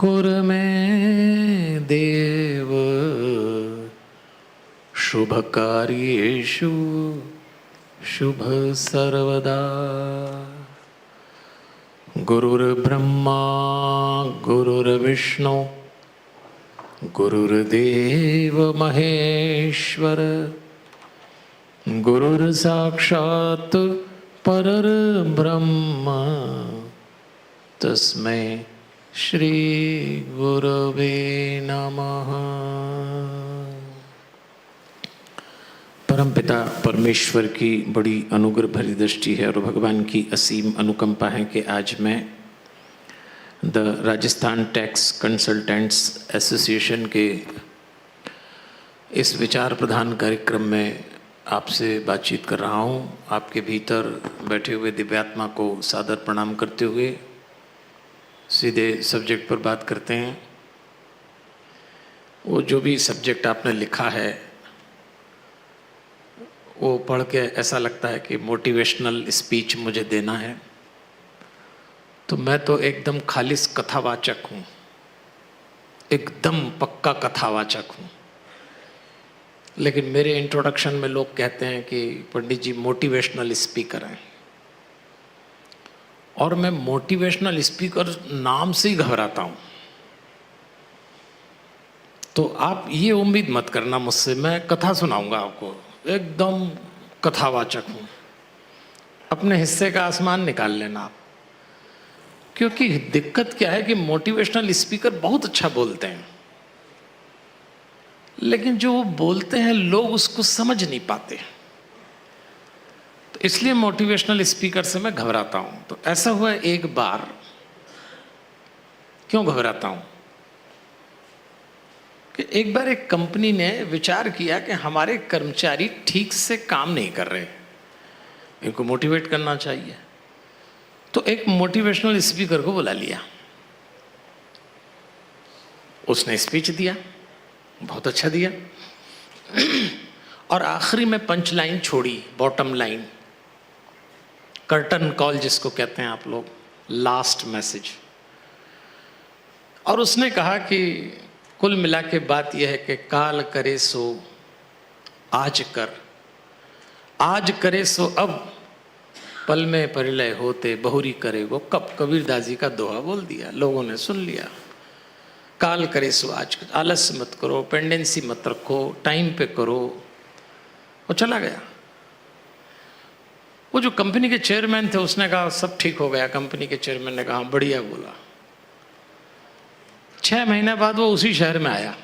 कुर्मे देव शुभकार्येषु शुभ सर्वदा। गुरुर्ब्रह्मा गुरुर्विष्णु गुरुर्देव महेश्वर गुरुर्साक्षात् परब्रह्म तस्मै श्री गुरवे नमः। परमपिता परमेश्वर की बड़ी अनुग्रह भरी दृष्टि है और भगवान की असीम अनुकंपा है कि आज मैं the Rajasthan tax consultants association के इस विचार प्रधान कार्यक्रम में आपसे बातचीत कर रहा हूँ। आपके भीतर बैठे हुए दिव्यात्मा को सादर प्रणाम करते हुए सीधे सब्जेक्ट पर बात करते हैं। वो जो भी सब्जेक्ट आपने लिखा है वो पढ़ के ऐसा लगता है कि मोटिवेशनल स्पीच मुझे देना है, तो मैं तो एकदम खालिस कथावाचक हूँ, एकदम पक्का कथावाचक हूँ। लेकिन मेरे इंट्रोडक्शन में लोग कहते हैं कि पंडित जी मोटिवेशनल स्पीकर हैं, और मैं मोटिवेशनल स्पीकर नाम से ही घबराता हूँ। तो आप ये उम्मीद मत करना मुझसे मैं कथा सुनाऊंगा आपको, एकदम कथावाचक हूँ। अपने हिस्से का आसमान निकाल लेना आप। क्योंकि दिक्कत क्या है कि मोटिवेशनल स्पीकर बहुत अच्छा बोलते हैं, लेकिन जो वो बोलते हैं लोग उसको समझ नहीं पाते, तो इसलिए मोटिवेशनल स्पीकर से मैं घबराता हूँ। तो ऐसा हुआ एक बार। क्यों घबराता हूँ कि एक बार एक कंपनी ने विचार किया कि हमारे कर्मचारी ठीक से काम नहीं कर रहे, इनको मोटिवेट करना चाहिए। तो एक मोटिवेशनल स्पीकर को बुला लिया, उसने स्पीच दिया, बहुत अच्छा दिया, और आखिरी में पंच लाइन छोड़ी, बॉटम लाइन, कर्टन कॉल जिसको कहते हैं आप लोग, लास्ट मैसेज। और उसने कहा कि कुल मिला के बात यह है कि काल करे सो आज कर, आज करे सो अब, पल में परिलय होते बहुरी करे वो कब। कबीरदास जी का दोहा बोल दिया, लोगों ने सुन लिया। काल करे सो आज कर, आलस मत करो, पेंडेंसी मत रखो, टाइम पे करो। वो चला गया। वो जो कंपनी के चेयरमैन थे उसने कहा सब ठीक हो गया। कंपनी के चेयरमैन ने कहा बढ़िया बोला। 6 महीने बाद वो उसी शहर में आया,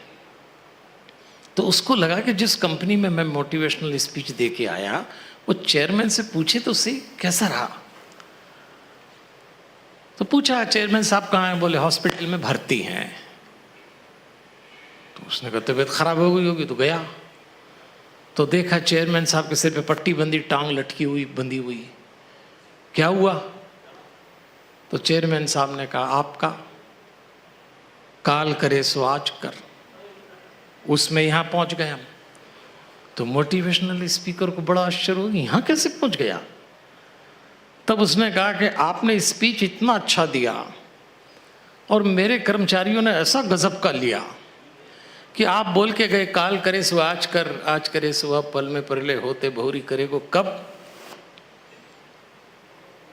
तो उसको लगा कि जिस कंपनी में मैं मोटिवेशनल स्पीच दे के आया, वो चेयरमैन से पूछे तो सही कैसा रहा। तो पूछा चेयरमैन साहब कहाँ हैं? बोले हॉस्पिटल में भर्ती हैं। तो उसने कहा तबीयत खराब हो गई होगी। तो गया तो देखा चेयरमैन साहब के सिर पे पट्टी बंदी, टांग लटकी हुई, बंधी हुई। क्या हुआ? तो चेयरमैन साहब ने कहा आपका काल करे सो आज कर। उसमें यहाँ पहुँच गए हम। तो मोटिवेशनल स्पीकर को बड़ा आश्चर्य हो, यहाँ कैसे पहुँच गया? तब उसने कहा कि आपने स्पीच इतना अच्छा दिया और मेरे कर्मचारियों ने ऐसा गजब का लिया कि आप बोल के गए काल करे सो आज कर, आज करे सो अब, पल में परिलय होते बहुरी करे को कब।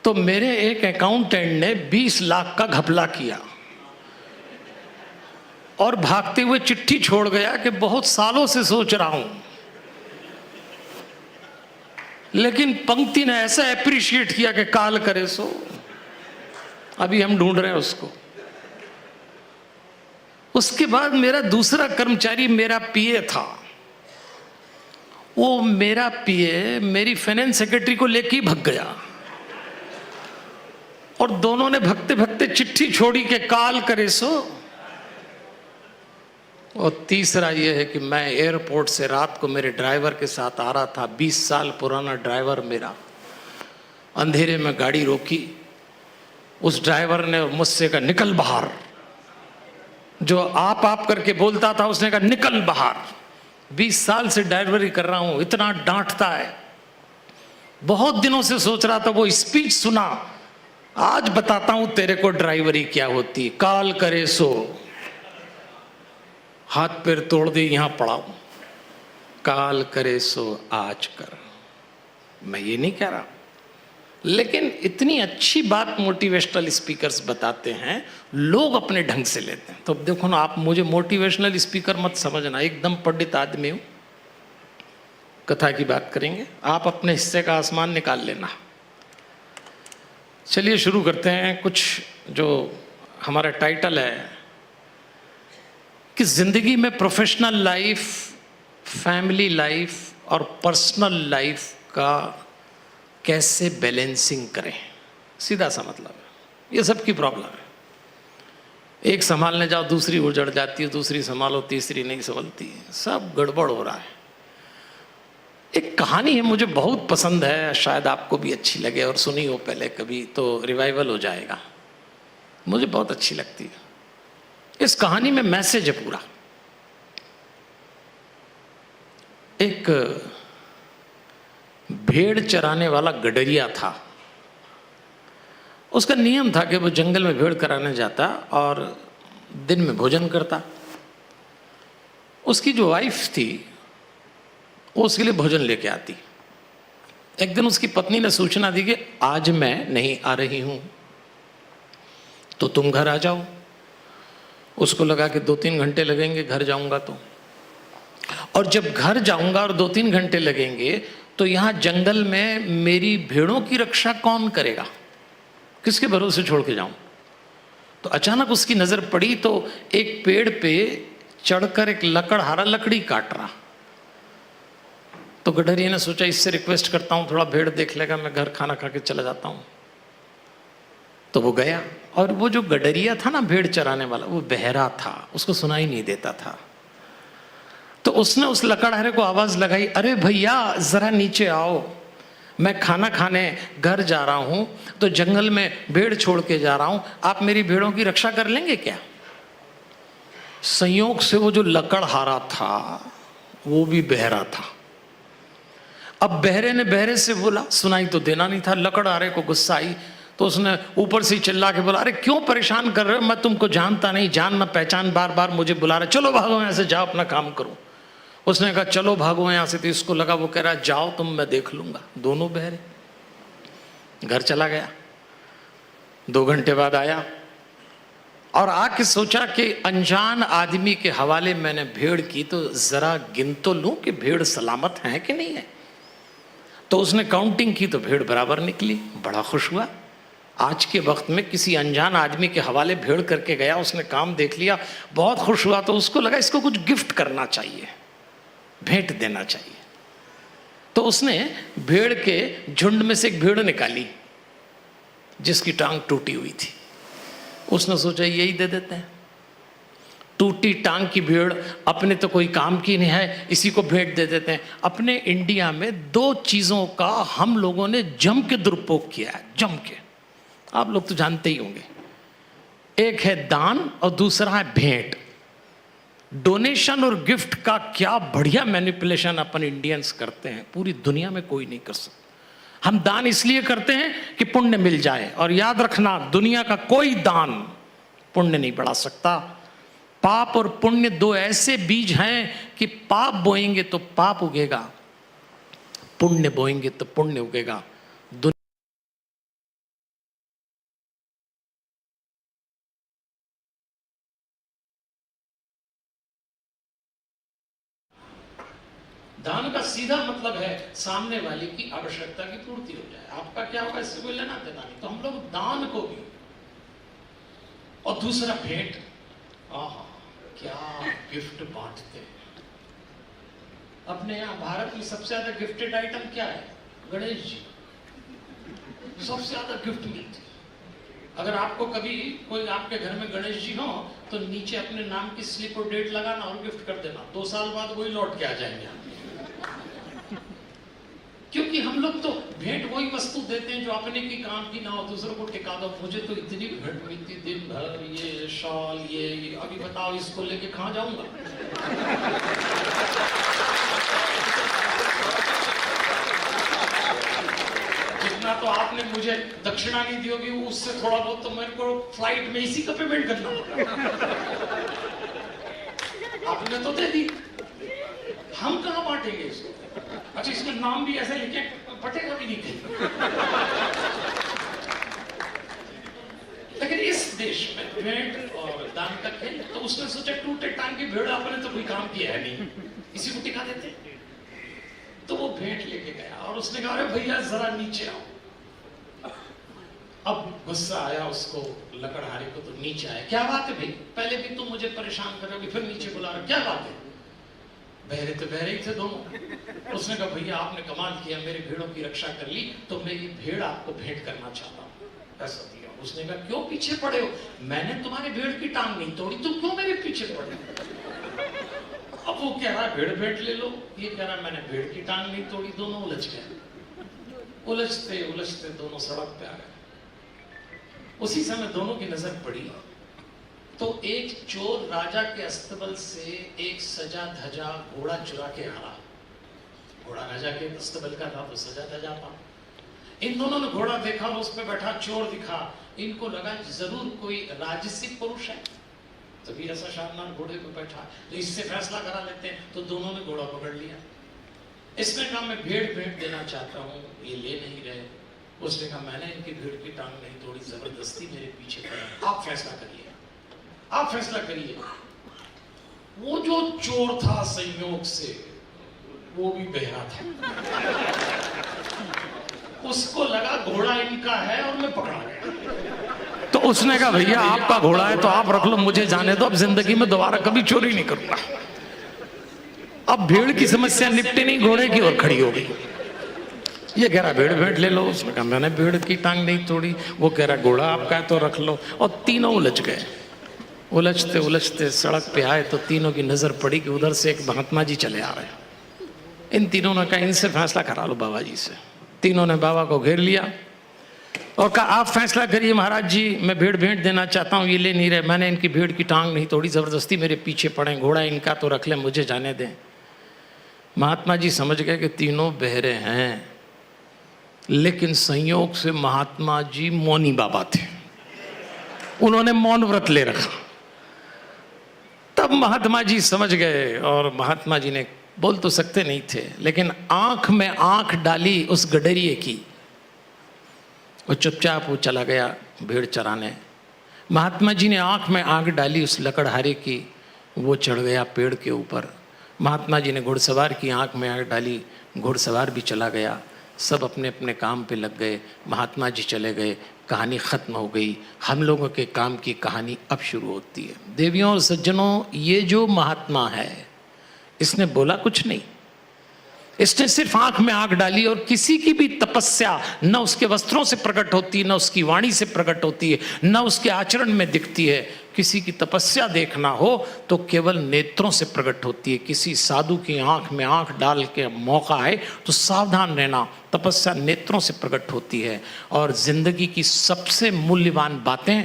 तो मेरे एक अकाउंटेंट ने 20 लाख का घपला किया और भागते हुए चिट्ठी छोड़ गया कि बहुत सालों से सोच रहा हूं। लेकिन पंक्ति ने ऐसा एप्रिशिएट किया कि काल करे सो। अभी हम ढूंढ रहे हैं उसको। उसके बाद मेरा दूसरा कर्मचारी मेरा पीए था। वो मेरा पीए मेरी फाइनेंस सेक्रेटरी को लेके ही भग गया, और दोनों ने भगते भगते चिट्ठी छोड़ी कि काल करे सो। और तीसरा ये है कि मैं एयरपोर्ट से रात को मेरे ड्राइवर के साथ आ रहा था, 20 साल पुराना ड्राइवर मेरा। अंधेरे में गाड़ी रोकी, उस ड्राइवर ने मुझसे कहा निकल बाहर। जो आप करके बोलता था उसने कहा निकल बाहर। 20 साल से ड्राइवरी कर रहा हूं, इतना डांटता है। बहुत दिनों से सोच रहा था वो स्पीच सुना आज बताता हूं तेरे को ड्राइवरी क्या होती। काल करे सो, हाथ पैर तोड़ दे यहां पड़ा हूं। काल करे सो आज कर। मैं ये नहीं कह रहा, लेकिन इतनी अच्छी बात मोटिवेशनल स्पीकर्स बताते हैं, लोग अपने ढंग से लेते हैं। तो देखो ना, आप मुझे मोटिवेशनल स्पीकर मत समझना, एकदम पंडित आदमी हूं। कथा की बात करेंगे, आप अपने हिस्से का आसमान निकाल लेना। चलिए शुरू करते हैं। कुछ जो हमारा टाइटल है कि जिंदगी में प्रोफेशनल लाइफ, फैमिली लाइफ और पर्सनल लाइफ का कैसे बैलेंसिंग करें। सीधा सा मतलब है, ये सबकी प्रॉब्लम है। एक संभालने जाओ दूसरी उजड़ जाती है, दूसरी संभालो तीसरी नहीं संभलती, सब गड़बड़ हो रहा है। एक कहानी है, मुझे बहुत पसंद है, शायद आपको भी अच्छी लगे, और सुनी हो पहले कभी तो रिवाइवल हो जाएगा। मुझे बहुत अच्छी लगती है। इस कहानी में मैसेज है पूरा। एक भेड़ चराने वाला गडरिया था। उसका नियम था कि वो जंगल में भेड़ चराने जाता और दिन में भोजन करता। उसकी जो वाइफ थी वो उसके लिए भोजन लेके आती। एक दिन उसकी पत्नी ने सूचना दी कि आज मैं नहीं आ रही हूं, तो तुम घर आ जाओ। उसको लगा कि 2-3 घंटे लगेंगे घर जाऊंगा तो, और जब घर जाऊंगा और 2-3 घंटे लगेंगे तो यहां जंगल में मेरी भेड़ों की रक्षा कौन करेगा, किसके भरोसे छोड़ के जाऊं। तो अचानक उसकी नजर पड़ी तो एक पेड़ पे चढ़कर एक लकड़हारा लकड़ी काट रहा। तो गडरिया ने सोचा इससे रिक्वेस्ट करता हूं, थोड़ा भेड़ देख लेगा, मैं घर खाना खा के चला जाता हूं। तो वो गया, और वो जो गडरिया था ना भेड़ चराने वाला, वो बहरा था, उसको सुनाई नहीं देता था। तो उसने उस लकड़हारे को आवाज लगाई, अरे भैया जरा नीचे आओ, मैं खाना खाने घर जा रहा हूं, तो जंगल में भेड़ छोड़ के जा रहा हूं, आप मेरी भेड़ों की रक्षा कर लेंगे क्या। संयोग से वो जो लकड़हारा था वो भी बहरा था। अब बहरे ने बहरे से बोला, सुनाई तो देना नहीं था। लकड़हारे को गुस्सा आई तो उसने ऊपर से चिल्ला के बोला, अरे क्यों परेशान कर रहे हो, मैं तुमको जानता नहीं, जान ना पहचान, बार बार मुझे बुला रहे, चलो भागो यहाँ से, जाओ अपना काम करो। उसने कहा चलो भागो यहाँ से। तो इसको लगा वो कह रहा जाओ तुम, मैं देख लूंगा। दोनों बहरे। घर चला गया। 2 घंटे बाद आया और आके सोचा कि अनजान आदमी के हवाले मैंने भेड़ की, तो जरा गिन तो लूं कि भेड़ सलामत है कि नहीं है। तो उसने काउंटिंग की तो भेड़ बराबर निकली। बड़ा खुश हुआ। आज के वक्त में किसी अनजान आदमी के हवाले भेड़ करके गया, उसने काम देख लिया, बहुत खुश हुआ। तो उसको लगा इसको कुछ गिफ्ट करना चाहिए, भेंट देना चाहिए। तो उसने भेड़ के झुंड में से एक भेड़ निकाली जिसकी टांग टूटी हुई थी। उसने सोचा यही दे देते हैं। टूटी टांग की भेड़ अपने तो कोई काम की नहीं है, इसी को भेंट दे देते हैं। अपने इंडिया में 2 चीजों का हम लोगों ने जम के दुरुपयोग किया है, जम के। आप लोग तो जानते ही होंगे, एक है दान और दूसरा है भेंट। डोनेशन और गिफ्ट का क्या बढ़िया मैनिपुलेशन अपन इंडियंस करते हैं, पूरी दुनिया में कोई नहीं कर सकता। हम दान इसलिए करते हैं कि पुण्य मिल जाए, और याद रखना दुनिया का कोई दान पुण्य नहीं बढ़ा सकता। पाप और पुण्य 2 ऐसे बीज हैं कि पाप बोएंगे तो पाप उगेगा, पुण्य बोएंगे तो पुण्य उगेगा। दान का सीधा मतलब है सामने वाले की आवश्यकता की पूर्ति हो जाए। आपका क्या होगा इससे कोई लेना देना नहीं। तो हम लोग दान को भी, और दूसरा भेंट। आहा क्या गिफ्ट बांटते हैं। अपने यहाँ भारत में सबसे ज्यादा गिफ्टेड आइटम क्या है, गणेश जी। सबसे ज्यादा गिफ्ट मिलती है। अगर आपको कभी कोई आपके घर में गणेश जी हो तो नीचे अपने नाम की स्लिप और डेट लगाना और गिफ्ट कर देना। 2 साल बाद वही लौट के आ जाएंगे। क्योंकि हम लोग तो भेंट वही वस्तु देते हैं जो अपने की काम की ना हो, दूसरों को टिका दो। मुझे तो इतनी भेंट मिलती दिन भर, ये शॉल, ये अभी बताओ इसको लेके कहां जाऊंगा। जितना तो आपने मुझे दक्षिणा नहीं दी होगी, उससे थोड़ा बहुत तो मेरे को फ्लाइट में इसी का पेमेंट करना पड़ा। आपने तो दे दी, हम कहां बांटेंगे इसको? अच्छा, इसमें नाम भी ऐसे लिखे, पटेगा भी नहीं कहीं। लेकिन इस देश में भेंट और दान का खेल, तो उसने सोचा टूटे टांग की भेड़, आपने तो कोई काम किया है नहीं, इसी को टिका देते। तो वो भेंट लेके गया और उसने कहा, अरे भैया जरा नीचे आओ। अब गुस्सा आया उसको, लकड़हारे को, तो नीचे आया। क्या बात है भाई, पहले भी तुम मुझे परेशान कर रहे हो, फिर नीचे बुला रहे, क्या बात है? बहरे तो बहरे ही थे दोनों। उसने कहा, भैया आपने कमाल किया, मेरी भेड़ों की रक्षा कर ली, तो मैं ये भेड़ आपको भेंट करना चाहता हूँ, ऐसा दिया। उसने कहा, क्यों पीछे पड़े हो? मैंने तुम्हारे भेड़ की टांग नहीं तोड़ी, तुम क्यों मेरे पीछे पड़े? अब वो कह रहा है भेड़ भेंट ले लो, ये कह रहा है मैंने भेड़ की टांग नहीं तोड़ी। दोनों उलझ गए। उलझते उलझते दोनों सड़क पे आ गए। उसी समय दोनों की नजर पड़ी तो एक चोर राजा के अस्तबल से एक सजा धजा घोड़ा चुरा के आ रहा। घोड़ा राजा के अस्तबल का था तो सजा धजा था। इन दोनों ने घोड़ा देखा और उस पर बैठा चोर दिखा। इनको लगा जरूर कोई राजसी पुरुष है, तभी ऐसा शानदार घोड़े पे बैठा, तो इससे फैसला करा लेते हैं। तो दोनों ने घोड़ा पकड़ लिया। इसने कहा, मैं भेड़ भेंट देना चाहता हूँ, ये ले नहीं रहे। उसने कहा, मैंने इनकी भेड़ की टांग नहीं तोड़ी, जबरदस्ती मेरे पीछे पड़ा। आप फैसला करिए, आप फैसला करिए। वो जो चोर था संयोग से वो भी बहरा था। उसको लगा घोड़ा इनका है और मैं पकड़ा गया। तो उसने कहा, भैया आपका घोड़ा है तो आप रख लो, मुझे जाने दो, अब जिंदगी में दोबारा कभी चोरी नहीं करूंगा। अब भेड़ की समस्या निपटी नहीं, घोड़े की ओर खड़ी हो गई। ये कह रहा, भेड़ भेंट ले लो। उसने कहा, मैंने भेड़ की टांग नहीं तोड़ी। वो कह रहा, घोड़ा आपका है तो रख लो। और तीनों उलझ गए। उलझते उलझते सड़क पे आए तो तीनों की नजर पड़ी कि उधर से एक महात्मा जी चले आ रहे हैं। इन तीनों ने कहा, इनसे फैसला करा लो बाबा जी से। तीनों ने बाबा को घेर लिया और कहा, आप फैसला करिए महाराज जी, मैं भेड़ भेंट देना चाहता हूँ, ये ले नहीं रहे, मैंने इनकी भेड़ की टांग नहीं तोड़ी, जबरदस्ती मेरे पीछे पड़े, घोड़ा इनका तो रख ले, मुझे जाने दें। महात्मा जी समझ गए कि तीनों बहरे हैं, लेकिन संयोग से महात्मा जी मौनी बाबा थे, उन्होंने मौन व्रत ले रखा। तब महात्मा जी समझ गए और महात्मा जी ने, बोल तो सकते नहीं थे, लेकिन आंख में आंख डाली उस गडरिये की। वो चुपचाप वो चला गया भेड़ चराने। महात्मा जी ने आंख में आंख डाली उस लकड़हारे की, वो चढ़ गया पेड़ के ऊपर। महात्मा जी ने घुड़सवार की आंख में आंख डाली, घुड़सवार भी चला गया। सब अपने अपने काम पे लग गए। महात्मा जी चले गए, कहानी ख़त्म हो गई। हम लोगों के काम की कहानी अब शुरू होती है। देवियों और सज्जनों, ये जो महात्मा है, इसने बोला कुछ नहीं, इसने सिर्फ आंख में आंख डाली। और किसी की भी तपस्या न उसके वस्त्रों से प्रकट होती है, न उसकी वाणी से प्रकट होती है, न उसके आचरण में दिखती है। किसी की तपस्या देखना हो तो केवल नेत्रों से प्रकट होती है। किसी साधु की आंख में आंख डाल के मौका आए तो सावधान रहना, तपस्या नेत्रों से प्रकट होती है। और जिंदगी की सबसे मूल्यवान बातें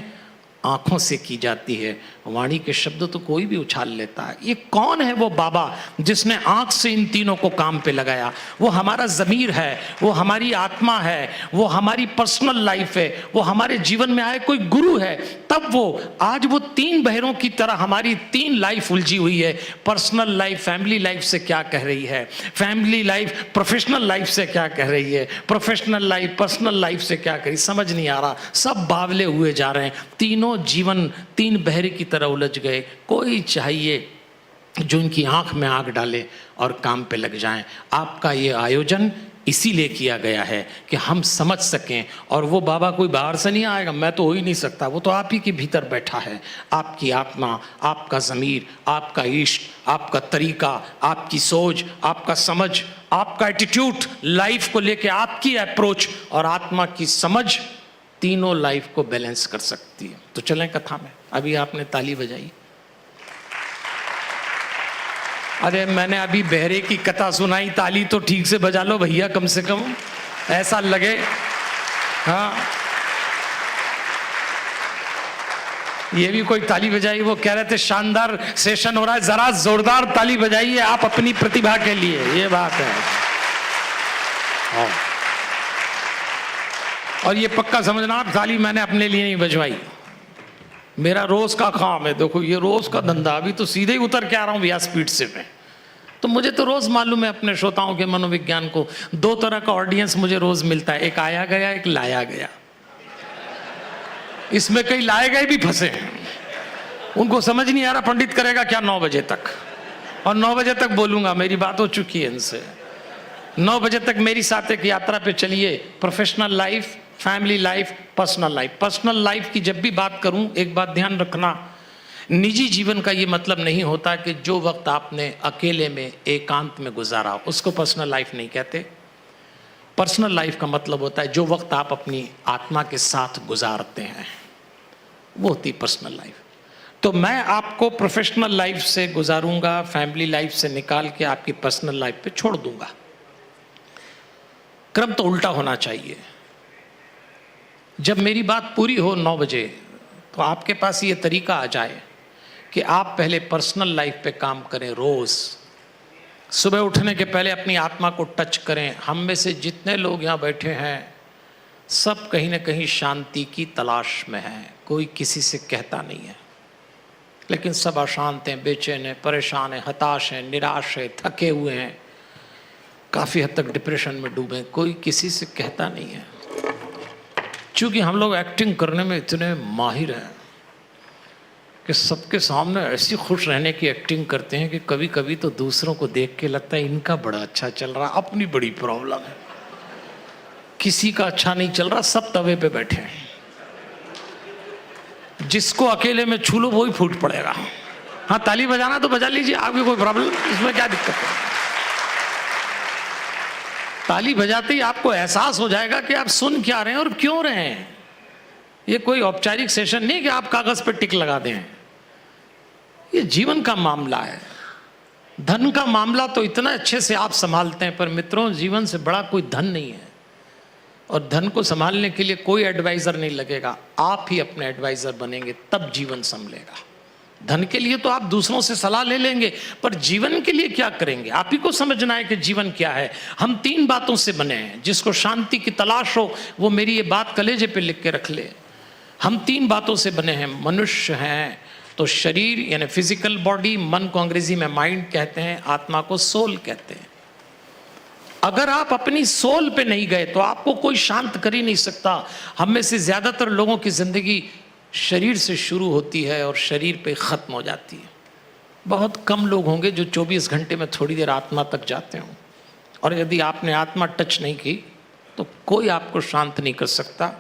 आंखों से की जाती है। वाणी के शब्द तो कोई भी उछाल लेता है। ये कौन है वो बाबा जिसने आंख से इन तीनों को काम पे लगाया? वो हमारा ज़मीर है, वो हमारी आत्मा है, वो हमारी पर्सनल लाइफ है, वो हमारे जीवन में आए कोई गुरु है। तब वो आज वो तीन बहरों की तरह हमारी तीन लाइफ उलझी हुई है। पर्सनल लाइफ फैमिली लाइफ से क्या कह रही है, फैमिली लाइफ प्रोफेशनल लाइफ से क्या कह रही है, प्रोफेशनल लाइफ पर्सनल लाइफ से क्या कह रही, समझ नहीं आ रहा। सब बावले हुए जा रहे हैं। तीनों जीवन तीन बहरे की तरह उलझ गए। कोई चाहिए जो इनकी आंख में आंख डाले और काम पे लग जाएं। आपका ये आयोजन इसीलिए किया गया है कि हम समझ सकें। और वो बाबा कोई बाहर से नहीं आएगा, मैं तो हो ही नहीं सकता, वो तो आप ही के भीतर बैठा है। आपकी आत्मा, आपका ज़मीर, आपका इश्क, आपका तरीका, आपकी सोच, आपका समझ, आपका एटीट्यूड लाइफ को लेके, आपकी अप्रोच और आत्मा की समझ, तीनों लाइफ को बैलेंस कर सकती है। तो चलें कथा में। अभी आपने ताली बजाई, अरे मैंने अभी बहरे की कथा सुनाई, ताली तो ठीक से बजा लो भैया, कम से कम ऐसा लगे। हाँ, ये भी कोई ताली बजाई। वो कह रहे थे शानदार सेशन हो रहा है, जरा जोरदार ताली बजाइए आप अपनी प्रतिभा के लिए। ये बात है। हाँ। और ये पक्का समझना आप, ताली मैंने अपने लिए नहीं बजवाई, मेरा रोज का काम है। देखो ये रोज का धंधा, अभी तो सीधे ही उतर के आ रहा हूँ भैया स्पीड से मैं, तो मुझे तो रोज मालूम है अपने श्रोताओं के मनोविज्ञान को। दो तरह का ऑडियंस मुझे रोज मिलता है, एक आया गया, एक लाया गया। इसमें कई लाए गए भी फंसे हैं, उनको समझ नहीं आ रहा पंडित करेगा क्या 9 बजे तक, और 9 बजे तक बोलूंगा, मेरी बात हो चुकी है इनसे। 9 बजे तक मेरी साथ एक यात्रा पे चलिए, professional life, family life, personal life. Personal life की जब भी बात करूं, एक बात ध्यान रखना, निजी जीवन का ये मतलब नहीं होता कि जो वक्त आपने अकेले में एकांत में गुजारा उसको पर्सनल लाइफ नहीं कहते। पर्सनल लाइफ का मतलब होता है जो वक्त आप अपनी आत्मा के साथ गुजारते हैं, वो होती पर्सनल लाइफ। तो मैं आपको प्रोफेशनल लाइफ से गुजारूंगा, फैमिली लाइफ से निकाल के आपकी पर्सनल लाइफ पे छोड़ दूंगा। क्रम तो उल्टा होना चाहिए। जब मेरी बात पूरी हो 9 बजे, तो आपके पास ये तरीका आ जाए कि आप पहले पर्सनल लाइफ पे काम करें। रोज सुबह उठने के पहले अपनी आत्मा को टच करें। हम में से जितने लोग यहाँ बैठे हैं सब कहीं ना कहीं शांति की तलाश में हैं, कोई किसी से कहता नहीं है, लेकिन सब अशांत हैं, बेचैन हैं, परेशान हैं, हताश हैं, निराश हैं, थके हुए हैं, काफ़ी हद तक डिप्रेशन में डूबे हैं, कोई किसी से कहता नहीं है। क्योंकि हम लोग एक्टिंग करने में इतने माहिर हैं कि सबके सामने ऐसी खुश रहने की एक्टिंग करते हैं कि कभी कभी तो दूसरों को देख के लगता है इनका बड़ा अच्छा चल रहा, अपनी बड़ी प्रॉब्लम है, किसी का अच्छा नहीं चल रहा, सब तवे पे बैठे हैं, जिसको अकेले में छू लो वो ही फूट पड़ेगा। हाँ ताली बजाना तो बजा लीजिए, आपकी कोई प्रॉब्लम, इसमें क्या दिक्कत है। ताली बजाते ही आपको एहसास हो जाएगा कि आप सुन क्या रहे हैं और क्यों रहे हैं। ये कोई औपचारिक सेशन नहीं कि आप कागज पर टिक लगा दें, ये जीवन का मामला है। धन का मामला तो इतना अच्छे से आप संभालते हैं, पर मित्रों जीवन से बड़ा कोई धन नहीं है, और धन को संभालने के लिए कोई एडवाइजर नहीं लगेगा, आप ही अपने एडवाइजर बनेंगे, तब जीवन संभलेगा। धन के लिए तो आप दूसरों से सलाह ले लेंगे, पर जीवन के लिए क्या करेंगे, आप ही को समझना है कि जीवन क्या है। हम 3 बातों से बने हैं, जिसको शांति की तलाश हो वो मेरी ये बात कलेजे पे लिख के रख ले। हम 3 बातों से बने हैं। मनुष्य हैं तो शरीर यानी फिजिकल बॉडी, मन को अंग्रेजी में माइंड कहते हैं, आत्मा को सोल कहते हैं। अगर आप अपनी सोल पे नहीं गए तो आपको कोई शांत कर ही नहीं सकता। हम में से ज्यादातर लोगों की जिंदगी शरीर से शुरू होती है और शरीर पे ख़त्म हो जाती है। बहुत कम लोग होंगे जो 24 घंटे में थोड़ी देर आत्मा तक जाते हों, और यदि आपने आत्मा टच नहीं की तो कोई आपको शांत नहीं कर सकता।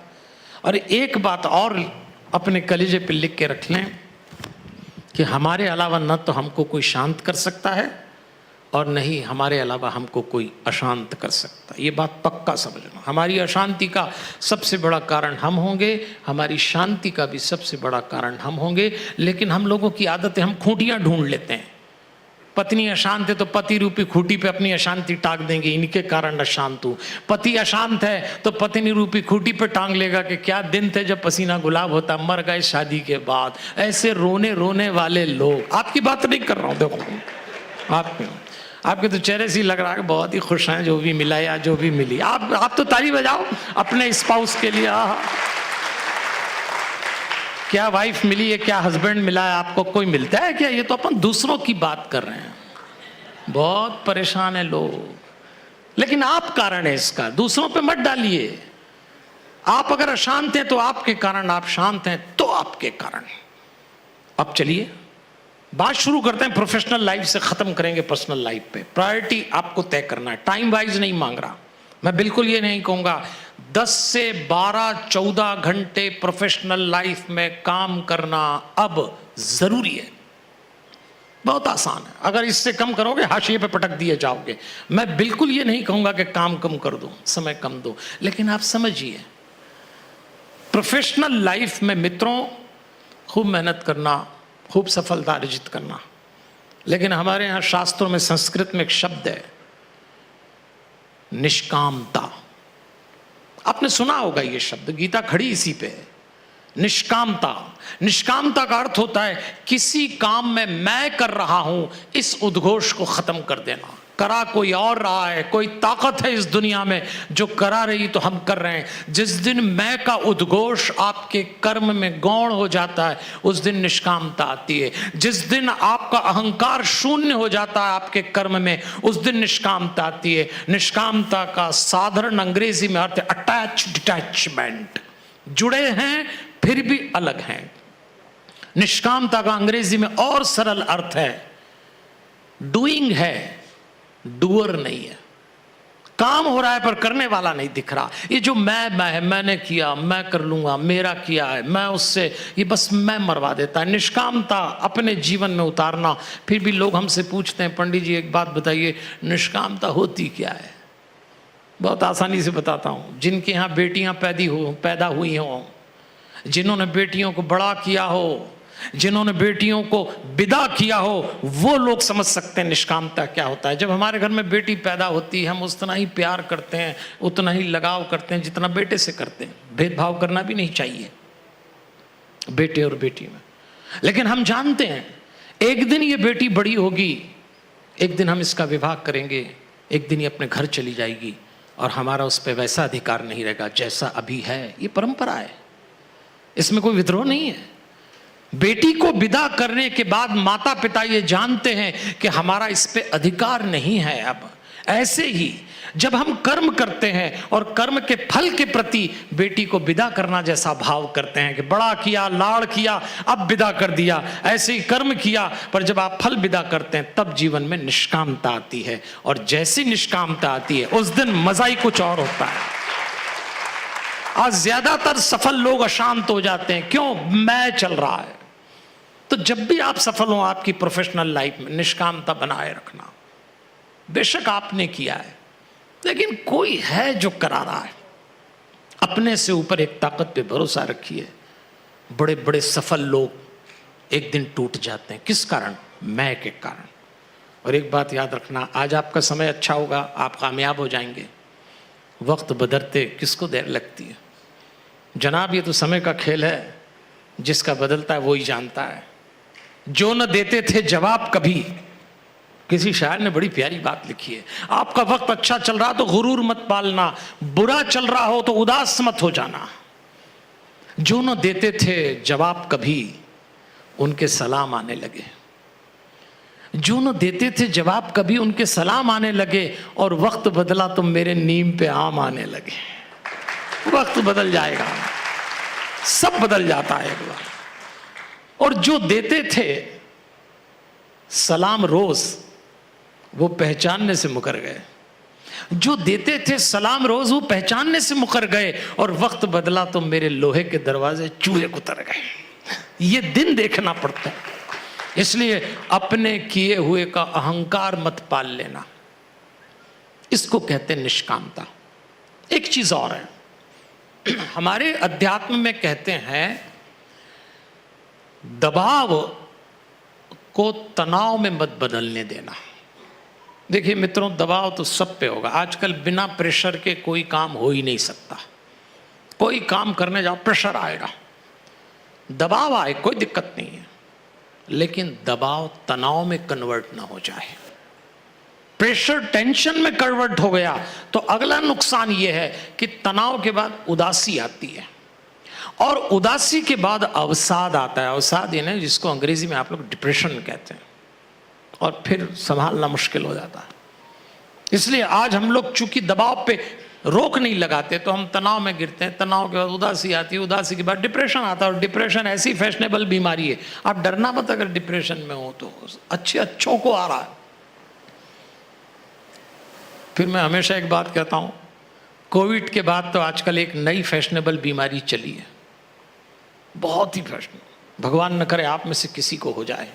और एक बात और अपने कलेजे पे लिख के रख लें कि हमारे अलावा न तो हमको कोई शांत कर सकता है और नहीं हमारे अलावा हमको कोई अशांत कर सकता। ये बात पक्का समझना। हमारी अशांति का सबसे बड़ा कारण हम होंगे, हमारी शांति का भी सबसे बड़ा कारण हम होंगे। लेकिन हम लोगों की आदत है, हम खूंटियाँ ढूंढ लेते हैं। पत्नी अशांत है तो पति रूपी खूंटी पे अपनी अशांति टांग देंगे, इनके कारण अशांत हूँ। पति अशांत है तो पत्नी रूपी खूंटी पे टांग लेगा कि क्या दिन थे जब पसीना गुलाब होता, मर गए शादी के बाद। ऐसे रोने रोने वाले लोग, आपकी बात नहीं कर रहा हूँ, देखो आपके तो चेहरे से लग रहा है बहुत ही खुश हैं, जो भी मिला या जो भी मिली। आप तो ताली बजाओ अपने स्पाउस के लिए। क्या वाइफ मिली है, क्या हस्बैंड मिला है, आपको कोई मिलता है क्या? ये तो अपन दूसरों की बात कर रहे हैं। बहुत परेशान है लोग, लेकिन आप कारण है इसका, दूसरों पे मत डालिए। आप अगर अशांत हैं तो आपके कारण, आप शांत हैं तो आपके कारण। अब चलिए बात शुरू करते हैं। प्रोफेशनल लाइफ से खत्म करेंगे पर्सनल लाइफ पे। प्रायोरिटी आपको तय करना है। टाइम वाइज नहीं मांग रहा मैं, बिल्कुल ये नहीं कहूंगा 10 से 12-14 घंटे प्रोफेशनल लाइफ में काम करना अब जरूरी है। बहुत आसान है, अगर इससे कम करोगे हाशिए पे पटक दिए जाओगे। मैं बिल्कुल ये नहीं कहूंगा कि काम कम कर दो, समय कम दो, लेकिन आप समझिए प्रोफेशनल लाइफ में मित्रों खूब मेहनत करना, खूब सफलता अर्जित करना। लेकिन हमारे यहाँ शास्त्रों में, संस्कृत में एक शब्द है निष्कामता। आपने सुना होगा ये शब्द, गीता खड़ी इसी पे है। निष्कामता। निष्कामता का अर्थ होता है किसी काम में मैं कर रहा हूं इस उद्घोष को खत्म कर देना। करा कोई और रहा है, कोई ताकत है इस दुनिया में जो करा रही तो हम कर रहे हैं। जिस दिन मैं का उद्घोष आपके कर्म में गौण हो जाता है उस दिन निष्कामता आती है। जिस दिन आपका अहंकार शून्य हो जाता है आपके कर्म में उस दिन निष्कामता आती है। निष्कामता का साधारण अंग्रेजी में अर्थ है अटैच डिटैचमेंट, जुड़े हैं फिर भी अलग हैं। निष्कामता का अंग्रेजी में और सरल अर्थ है डूइंग है, डूअर नहीं है। काम हो रहा है पर करने वाला नहीं दिख रहा। ये जो मैं है, मैंने किया, मैं कर लूंगा, मेरा किया है, मैं उससे, ये बस मैं मरवा देता है। निष्कामता अपने जीवन में उतारना। फिर भी लोग हमसे पूछते हैं पंडित जी एक बात बताइए, निष्कामता होती क्या है? बहुत आसानी से बताता हूँ। जिनके यहाँ बेटियाँ पैदा हुई हों, जिन्होंने बेटियों को बड़ा किया हो, जिन्होंने बेटियों को विदा किया हो, वो लोग समझ सकते हैं निष्कामता क्या होता है। जब हमारे घर में बेटी पैदा होती है हम उतना ही प्यार करते हैं, उतना ही लगाव करते हैं जितना बेटे से करते हैं। भेदभाव करना भी नहीं चाहिए बेटे और बेटी में। लेकिन हम जानते हैं एक दिन ये बेटी बड़ी होगी, एक दिन हम इसका विवाह करेंगे, एक दिन ये अपने घर चली जाएगी और हमारा उस पर वैसा अधिकार नहीं रहेगा जैसा अभी है। ये परंपरा है, इसमें कोई विद्रोह नहीं है। बेटी को विदा करने के बाद माता पिता ये जानते हैं कि हमारा इस पे अधिकार नहीं है अब। ऐसे ही जब हम कर्म करते हैं और कर्म के फल के प्रति बेटी को विदा करना जैसा भाव करते हैं कि बड़ा किया, लाड़ किया, अब विदा कर दिया, ऐसे ही कर्म किया, पर जब आप फल विदा करते हैं तब जीवन में निष्कामता आती है। और जैसी निष्कामता आती है उस दिन मजा ही कुछ और होता है। आज ज्यादातर सफल लोग अशांत हो जाते हैं, क्यों? मैं चल रहा है। तो जब भी आप सफल हो आपकी प्रोफेशनल लाइफ में, निष्कामता बनाए रखना। बेशक आपने किया है लेकिन कोई है जो करा रहा है। अपने से ऊपर एक ताकत पे भरोसा रखिए। बड़े बड़े सफल लोग एक दिन टूट जाते हैं, किस कारण? मैं के कारण। और एक बात याद रखना, आज आपका समय अच्छा होगा, आप कामयाब हो जाएंगे। वक्त बदलते किसको देर लगती है जनाब? ये तो समय का खेल है, जिसका बदलता है वो ही जानता है। जो न देते थे जवाब कभी, किसी शायर ने बड़ी प्यारी बात लिखी है। आपका वक्त अच्छा चल रहा तो गुरूर मत पालना, बुरा चल रहा हो तो उदास मत हो जाना। जो न देते थे जवाब कभी, उनके सलाम आने लगे। जो न देते थे जवाब कभी, उनके सलाम आने लगे। और वक्त बदला तो मेरे नीम पे आम आने लगे। वक्त बदल जाएगा, सब बदल जाता है एक बार। और जो देते थे सलाम रोज, वो पहचानने से मुकर गए। जो देते थे सलाम रोज, वो पहचानने से मुकर गए। और वक्त बदला तो मेरे लोहे के दरवाजे चूहे उतर गए। ये दिन देखना पड़ता है। इसलिए अपने किए हुए का अहंकार मत पाल लेना, इसको कहते हैं निष्कामता। एक चीज और है, हमारे अध्यात्म में कहते हैं दबाव को तनाव में मत बदलने देना। देखिए मित्रों, दबाव तो सब पे होगा। आजकल बिना प्रेशर के कोई काम हो ही नहीं सकता। कोई काम करने जाओ प्रेशर आएगा, दबाव आए कोई दिक्कत नहीं है, लेकिन दबाव तनाव में कन्वर्ट ना हो जाए। प्रेशर टेंशन में कन्वर्ट हो गया तो अगला नुकसान यह है कि तनाव के बाद उदासी आती है, और उदासी के बाद अवसाद आता है। अवसाद ये ना, जिसको अंग्रेजी में आप लोग डिप्रेशन कहते हैं, और फिर संभालना मुश्किल हो जाता है। इसलिए आज हम लोग चूंकि दबाव पे रोक नहीं लगाते तो हम तनाव में गिरते हैं। तनाव के बाद उदासी आती है, उदासी के बाद डिप्रेशन आता है। और डिप्रेशन ऐसी फैशनेबल बीमारी है, आप डरना मत अगर डिप्रेशन में हो तो, अच्छों को आ रहा है। फिर मैं हमेशा एक बात कहता हूं, कोविड के बाद तो आजकल एक नई फैशनेबल बीमारी चली है, बहुत ही फैशनेबल। भगवान न करे आप में से किसी को हो जाए,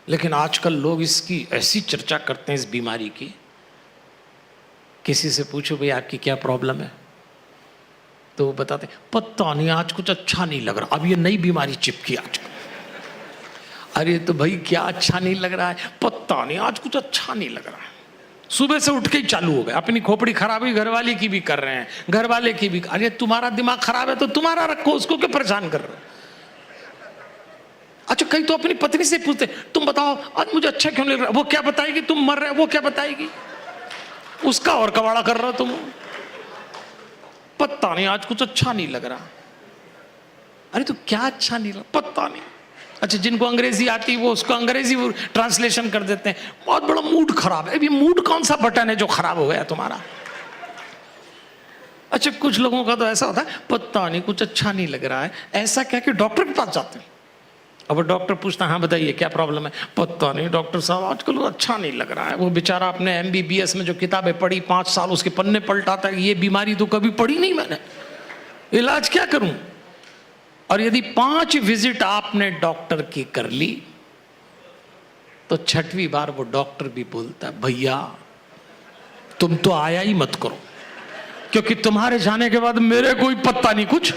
लेकिन आजकल लोग इसकी ऐसी चर्चा करते हैं इस बीमारी की। किसी से पूछो भाई आपकी क्या प्रॉब्लम है, तो वो बताते हैं पता नहीं आज कुछ अच्छा नहीं लग रहा, अब ये नई बीमारी चिपकी आजकल। अरे तो भाई क्या अच्छा नहीं लग रहा है? पता नहीं आज कुछ अच्छा नहीं लग रहा है। सुबह से उठ के ही चालू हो गए, अपनी खोपड़ी खराब हुई, घरवाले की भी कर रहे हैं, घरवाले की भी। अरे तुम्हारा दिमाग खराब है तो तुम्हारा रखो, उसको क्यों परेशान कर रहे हो? अच्छा, कई तो अपनी पत्नी से पूछते, तुम बताओ आज मुझे अच्छा क्यों लग रहा है? वो क्या बताएगी? तुम मर रहे हो, वो क्या बताएगी? उसका और कबाड़ा कर रहा हो तुम। पता नहीं आज कुछ अच्छा नहीं लग रहा। अरे तो क्या अच्छा नहीं लगा? पता नहीं। अच्छा, जिनको अंग्रेजी आती है वो उसको अंग्रेजी ट्रांसलेशन कर देते हैं, बहुत बड़ा मूड खराब है। अभी मूड कौन सा बटन है जो खराब हो गया तुम्हारा? अच्छा, कुछ लोगों का तो ऐसा होता है, पता नहीं कुछ अच्छा नहीं लग रहा है, ऐसा क्या कि डॉक्टर के पास जाते हैं। अब डॉक्टर पूछता है, हाँ बताइए क्या प्रॉब्लम है? पता नहीं डॉक्टर साहब आजकल अच्छा नहीं लग रहा है। वो बेचारा अपने MBBS में जो किताबें पढ़ी 5 साल, उसके पन्ने पलटाता है, ये बीमारी तो कभी पढ़ी नहीं मैंने, इलाज क्या करूं? और यदि 5 विजिट आपने डॉक्टर की कर ली तो 6वीं बार वो डॉक्टर भी बोलता है, भैया तुम तो आया ही मत करो, क्योंकि तुम्हारे जाने के बाद मेरे कोई पत्ता नहीं कुछ।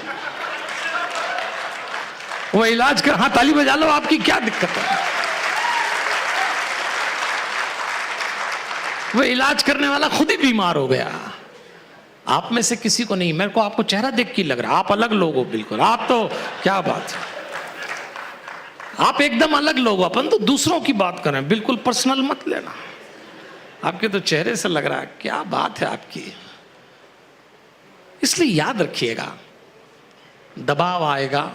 वो इलाज कर, हाँ ताली बजा लो, आपकी क्या दिक्कत है? वो इलाज करने वाला खुद ही बीमार हो गया। आप में से किसी को नहीं, मेरे को आपको चेहरा देख के लग रहा है आप अलग लोग हो बिल्कुल। आप तो क्या बात है, आप एकदम अलग लोग हो। अपन तो दूसरों की बात करें, बिल्कुल पर्सनल मत लेना। आपके तो चेहरे से लग रहा है क्या बात है आपकी। इसलिए याद रखिएगा, दबाव आएगा।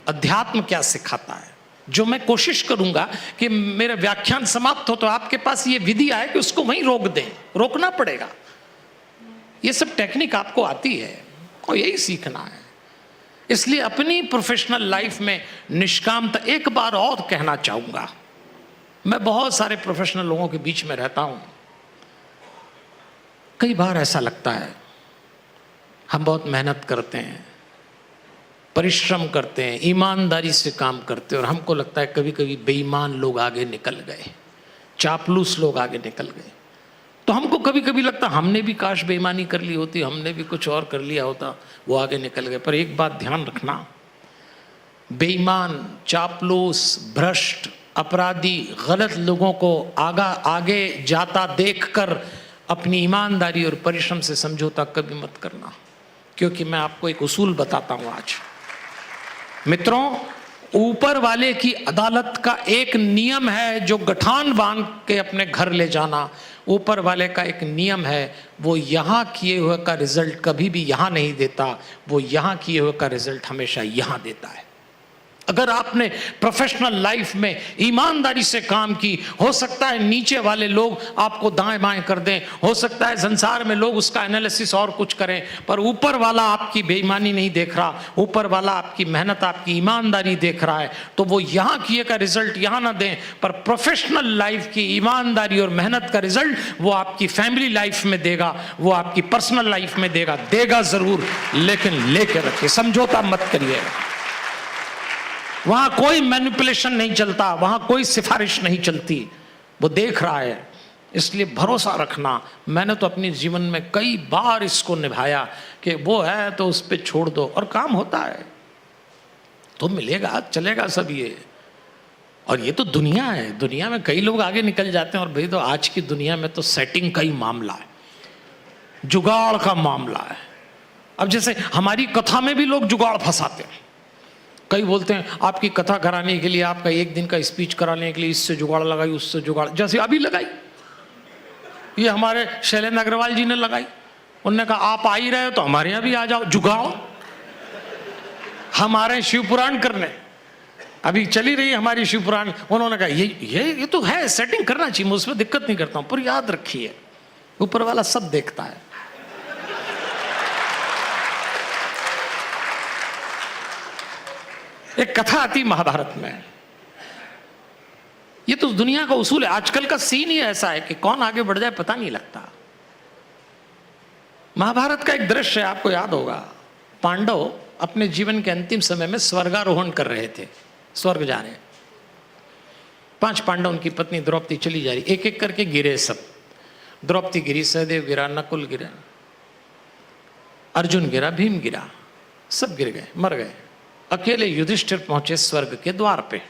अध्यात्म क्या सिखाता है, जो मैं कोशिश करूंगा कि मेरा व्याख्यान समाप्त हो तो आपके पास ये विधि आए कि उसको वहीं रोक दें। रोकना पड़ेगा, ये सब टेक्निक आपको आती है और यही सीखना है। इसलिए अपनी प्रोफेशनल लाइफ में निष्कामता, एक बार और कहना चाहूंगा, मैं बहुत सारे प्रोफेशनल लोगों के बीच में रहता हूं। कई बार ऐसा लगता है हम बहुत मेहनत करते हैं, परिश्रम करते हैं, ईमानदारी से काम करते हैं, और हमको लगता है कभी कभी बेईमान लोग आगे निकल गए, चापलूस लोग आगे निकल गए। तो हमको कभी कभी लगता हमने भी काश बेईमानी कर ली होती, हमने भी कुछ और कर लिया होता, वो आगे निकल गए। पर एक बात ध्यान रखना, बेईमान, चापलूस, भ्रष्ट, अपराधी, गलत लोगों को आगे जाता देखकर अपनी ईमानदारी और परिश्रम से समझौता कभी मत करना। क्योंकि मैं आपको एक उसूल बताता हूं आज मित्रों, ऊपर वाले की अदालत का एक नियम है जो गठान बांध के अपने घर ले जाना। ऊपर वाले का एक नियम है, वो यहाँ किए हुए का रिजल्ट कभी भी यहाँ नहीं देता, वो यहाँ किए हुए का रिजल्ट हमेशा यहाँ देता है। अगर आपने प्रोफेशनल लाइफ में ईमानदारी से काम की, हो सकता है नीचे वाले लोग आपको दाएं बाएं कर दें, हो सकता है संसार में लोग उसका एनालिसिस और कुछ करें, पर ऊपर वाला आपकी बेईमानी नहीं देख रहा, ऊपर वाला आपकी मेहनत, आपकी ईमानदारी देख रहा है। तो वो यहाँ किए का रिजल्ट यहाँ ना दें, पर प्रोफेशनल लाइफ की ईमानदारी और मेहनत का रिजल्ट वो आपकी फैमिली लाइफ में देगा, वो आपकी पर्सनल लाइफ में देगा जरूर, लेकिन लेके रखिए, समझौता मत करिए। वहां कोई मैनिपुलेशन नहीं चलता, वहां कोई सिफारिश नहीं चलती, वो देख रहा है। इसलिए भरोसा रखना। मैंने तो अपने जीवन में कई बार इसको निभाया कि वो है तो उस पर छोड़ दो, और काम होता है तो मिलेगा, चलेगा सब ये। और ये तो दुनिया है, दुनिया में कई लोग आगे निकल जाते हैं। और भाई तो आज की दुनिया में तो सेटिंग का ही मामला है, जुगाड़ का मामला है। अब जैसे हमारी कथा में भी लोग जुगाड़ फंसाते हैं। कई बोलते हैं आपकी कथा कराने के लिए, आपका एक दिन का स्पीच कराने के लिए इससे जुगाड़ लगाई, उससे जुगाड़, जैसे अभी लगाई, ये हमारे शैलेंद्र अग्रवाल जी ने लगाई। उन्होंने कहा आप आ ही रहे हो तो हमारे यहाँ भी आ जाओ, जुगाड़ हमारे शिवपुराण करने। अभी चली रही हमारी शिवपुराण, उन्होंने कहा ये तो है, सेटिंग करना चाहिए, मैं उसमें दिक्कत नहीं करता हूं, पर याद रखिए ऊपर वाला सब देखता है। एक कथा आती महाभारत में, ये तो दुनिया का उसूल है। आजकल का सीन ही ऐसा है कि कौन आगे बढ़ जाए पता नहीं लगता। महाभारत का एक दृश्य आपको याद होगा, पांडव अपने जीवन के अंतिम समय में स्वर्गारोहण कर रहे थे, स्वर्ग जा रहे। 5 पांडव, उनकी पत्नी द्रौपदी चली जा रही, एक एक करके गिरे सब। द्रौपदी गिरी, सहदेव गिरा, नकुल गिरा, अर्जुन गिरा, भीम गिरा, सब गिर गए, मर गए। अकेले युधिष्ठिर पहुंचे स्वर्ग के द्वार पे।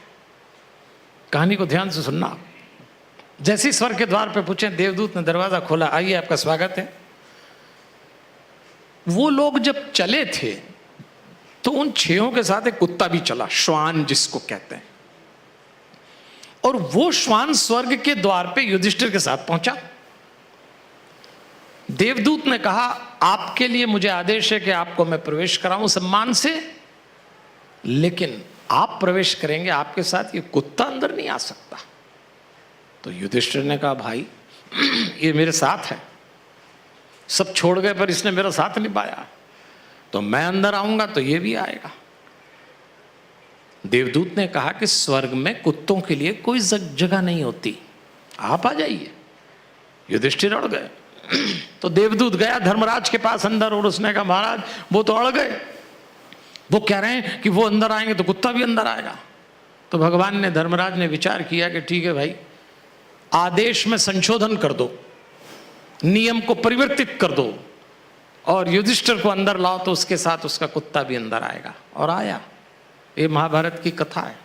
कहानी को ध्यान से सुनना। जैसे ही स्वर्ग के द्वार पे पूछे, देवदूत ने दरवाजा खोला, आइए आपका स्वागत है। वो लोग जब चले थे तो उन 6 के साथ एक कुत्ता भी चला, श्वान जिसको कहते हैं। और वो श्वान स्वर्ग के द्वार पे युधिष्ठिर के साथ पहुंचा। देवदूत ने कहा, आपके लिए मुझे आदेश है कि आपको मैं प्रवेश कराऊं सम्मान से, लेकिन आप प्रवेश करेंगे, आपके साथ ये कुत्ता अंदर नहीं आ सकता। तो युधिष्ठिर ने कहा, भाई ये मेरे साथ है, सब छोड़ गए पर इसने मेरा साथ निभाया, तो मैं अंदर आऊंगा तो ये भी आएगा। देवदूत ने कहा कि स्वर्ग में कुत्तों के लिए कोई जगह नहीं होती, आप आ जाइए। युधिष्ठिर अड़ गए। तो देवदूत गया धर्मराज के पास अंदर और उसने कहा, महाराज वो तो अड़ गए, वो कह रहे हैं कि वो अंदर आएंगे तो कुत्ता भी अंदर आएगा। तो भगवान ने, धर्मराज ने विचार किया कि ठीक है भाई, आदेश में संशोधन कर दो, नियम को परिवर्तित कर दो और युधिष्ठिर को अंदर लाओ तो उसके साथ उसका कुत्ता भी अंदर आएगा। और आया। ये महाभारत की कथा है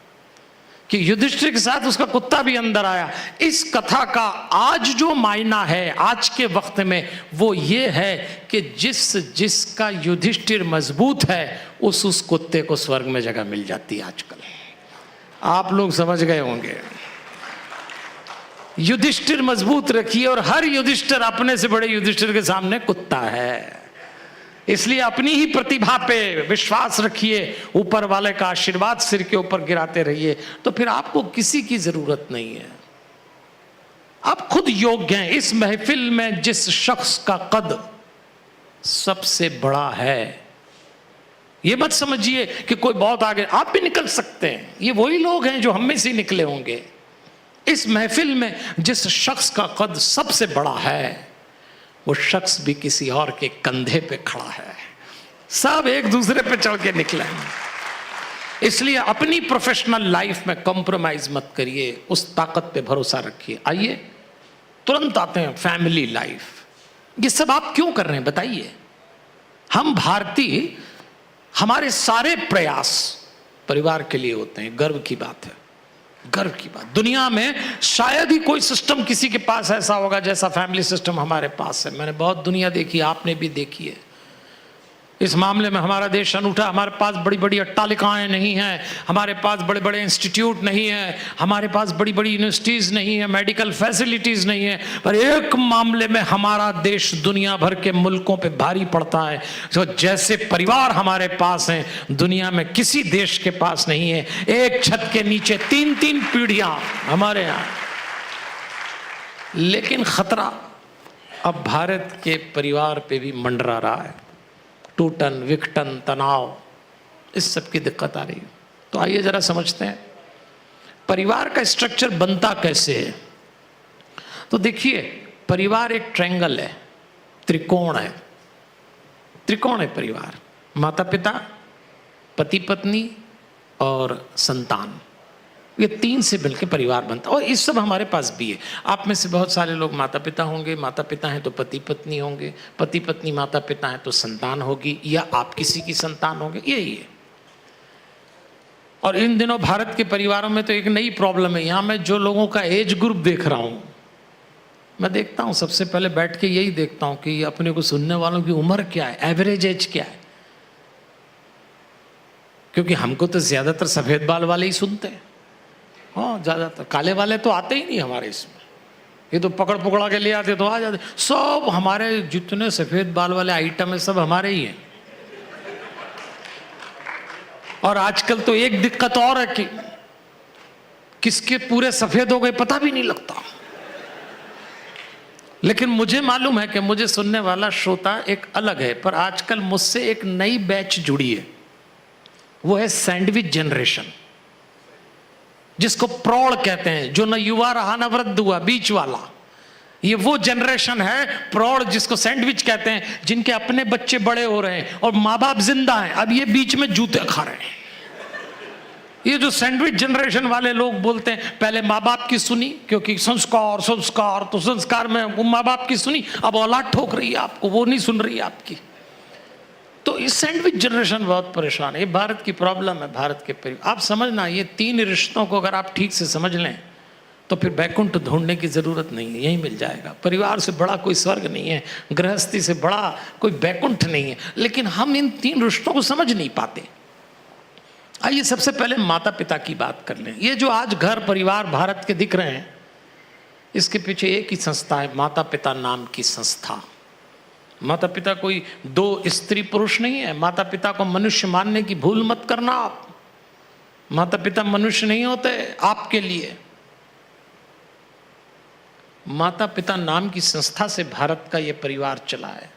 कि युधिष्ठिर के साथ उसका कुत्ता भी अंदर आया। इस कथा का आज जो मायना है आज के वक्त में वो ये है कि जिसका युधिष्ठिर मजबूत है उस कुत्ते को स्वर्ग में जगह मिल जाती है आजकल। आप लोग समझ गए होंगे। युधिष्ठिर मजबूत रखिए, और हर युधिष्ठिर अपने से बड़े युधिष्ठिर के सामने कुत्ता है। इसलिए अपनी ही प्रतिभा पे विश्वास रखिए, ऊपर वाले का आशीर्वाद सिर के ऊपर गिराते रहिए, तो फिर आपको किसी की जरूरत नहीं है। आप खुद योग्य हैं। इस महफिल में जिस शख्स का कद सबसे बड़ा है, ये मत समझिए कि कोई बहुत आगे, आप भी निकल सकते हैं। ये वही लोग हैं जो हम में से निकले होंगे। इस महफिल में जिस शख्स का कद सबसे बड़ा है वो शख्स भी किसी और के कंधे पे खड़ा है। सब एक दूसरे पे चढ़ के निकले हैं। इसलिए अपनी प्रोफेशनल लाइफ में कॉम्प्रोमाइज मत करिए, उस ताकत पे भरोसा रखिए। आइए तुरंत आते हैं फैमिली लाइफ। ये सब आप क्यों कर रहे हैं बताइए। हम भारतीय, हमारे सारे प्रयास परिवार के लिए होते हैं। गर्व की बात है, गर्व की बात। दुनिया में शायद ही कोई सिस्टम किसी के पास ऐसा होगा जैसा फैमिली सिस्टम हमारे पास है। मैंने बहुत दुनिया देखी, आपने भी देखी है। इस मामले में हमारा देश अनूठा। हमारे पास बड़ी बड़ी अट्टालिकाएं नहीं हैं, हमारे पास बड़े बड़े इंस्टीट्यूट नहीं है, हमारे पास बड़ी बड़ी यूनिवर्सिटीज़ नहीं है, मेडिकल फैसिलिटीज़ नहीं है, पर एक मामले में हमारा देश दुनिया भर के मुल्कों पे भारी पड़ता है। तो जैसे परिवार हमारे पास हैं, दुनिया में किसी देश के पास नहीं है। एक छत के नीचे 3-3 पीढ़ियाँ हमारे यहाँ। लेकिन खतरा अब भारत के परिवार पे भी मंडरा रहा है। टूटन, विघटन, तनाव, इस सब की दिक्कत आ रही है। तो आइए जरा समझते हैं परिवार का स्ट्रक्चर बनता कैसे है। तो देखिए, परिवार एक ट्रायंगल है, त्रिकोण है। त्रिकोण है परिवार। माता पिता, पति पत्नी और संतान, ये 3 से मिलकर परिवार बनता है। और इस सब हमारे पास भी है। आप में से बहुत सारे लोग माता पिता होंगे, माता पिता हैं तो पति पत्नी होंगे, पति पत्नी माता पिता हैं तो संतान होगी, या आप किसी की संतान होंगे, यही है। और इन दिनों भारत के परिवारों में तो एक नई प्रॉब्लम है। यहाँ मैं जो लोगों का एज ग्रुप देख रहा हूँ, मैं देखता हूँ सबसे पहले बैठ के यही देखता हूँ कि अपने को सुनने वालों की उम्र क्या है, एवरेज एज क्या है। क्योंकि हमको तो ज़्यादातर सफ़ेद बाल वाले ही सुनते हैं। हाँ, ज़्यादातर काले वाले तो आते ही नहीं हमारे इसमें। ये तो पकड़ पकड़ा के ले आते तो आ जाते। सब हमारे जितने सफ़ेद बाल वाले आइटम है सब हमारे ही हैं। और आजकल तो एक दिक्कत और है कि किसके पूरे सफ़ेद हो गए पता भी नहीं लगता। लेकिन मुझे मालूम है कि मुझे सुनने वाला श्रोता एक अलग है, पर आजकल मुझसे एक नई बैच जुड़ी है। वो है सैंडविच जनरेशन, जिसको प्रौढ़ कहते हैं, जो न युवा रहा न वृद्ध हुआ, बीच वाला। ये वो जनरेशन है प्रौढ़, जिसको सैंडविच कहते हैं, जिनके अपने बच्चे बड़े हो रहे हैं और माँ बाप जिंदा हैं, अब ये बीच में जूते खा रहे हैं। ये जो सैंडविच जनरेशन वाले लोग बोलते हैं, पहले माँ बाप की सुनी, क्योंकि संस्कार संस्कार, तो संस्कार में वो माँ बाप की सुनी, अब औलाद ठोक रही है आपको, वो नहीं सुन रही है आपकी। तो इस सैंडविच जनरेशन बहुत परेशान है। ये भारत की प्रॉब्लम है, भारत के परिवार। आप समझना, ये 3 रिश्तों को अगर आप ठीक से समझ लें तो फिर बैकुंठ ढूंढने की ज़रूरत नहीं है, यहीं मिल जाएगा। परिवार से बड़ा कोई स्वर्ग नहीं है, गृहस्थी से बड़ा कोई बैकुंठ नहीं है। लेकिन हम इन 3 रिश्तों को समझ नहीं पाते। आइए सबसे पहले माता पिता की बात कर लें। ये जो आज घर परिवार भारत के दिख रहे हैं, इसके पीछे एक ही संस्था है, माता पिता नाम की संस्था। माता पिता कोई दो स्त्री पुरुष नहीं है। माता पिता को मनुष्य मानने की भूल मत करना आप। माता पिता मनुष्य नहीं होते आपके लिए। माता पिता नाम की संस्था से भारत का ये परिवार चला है।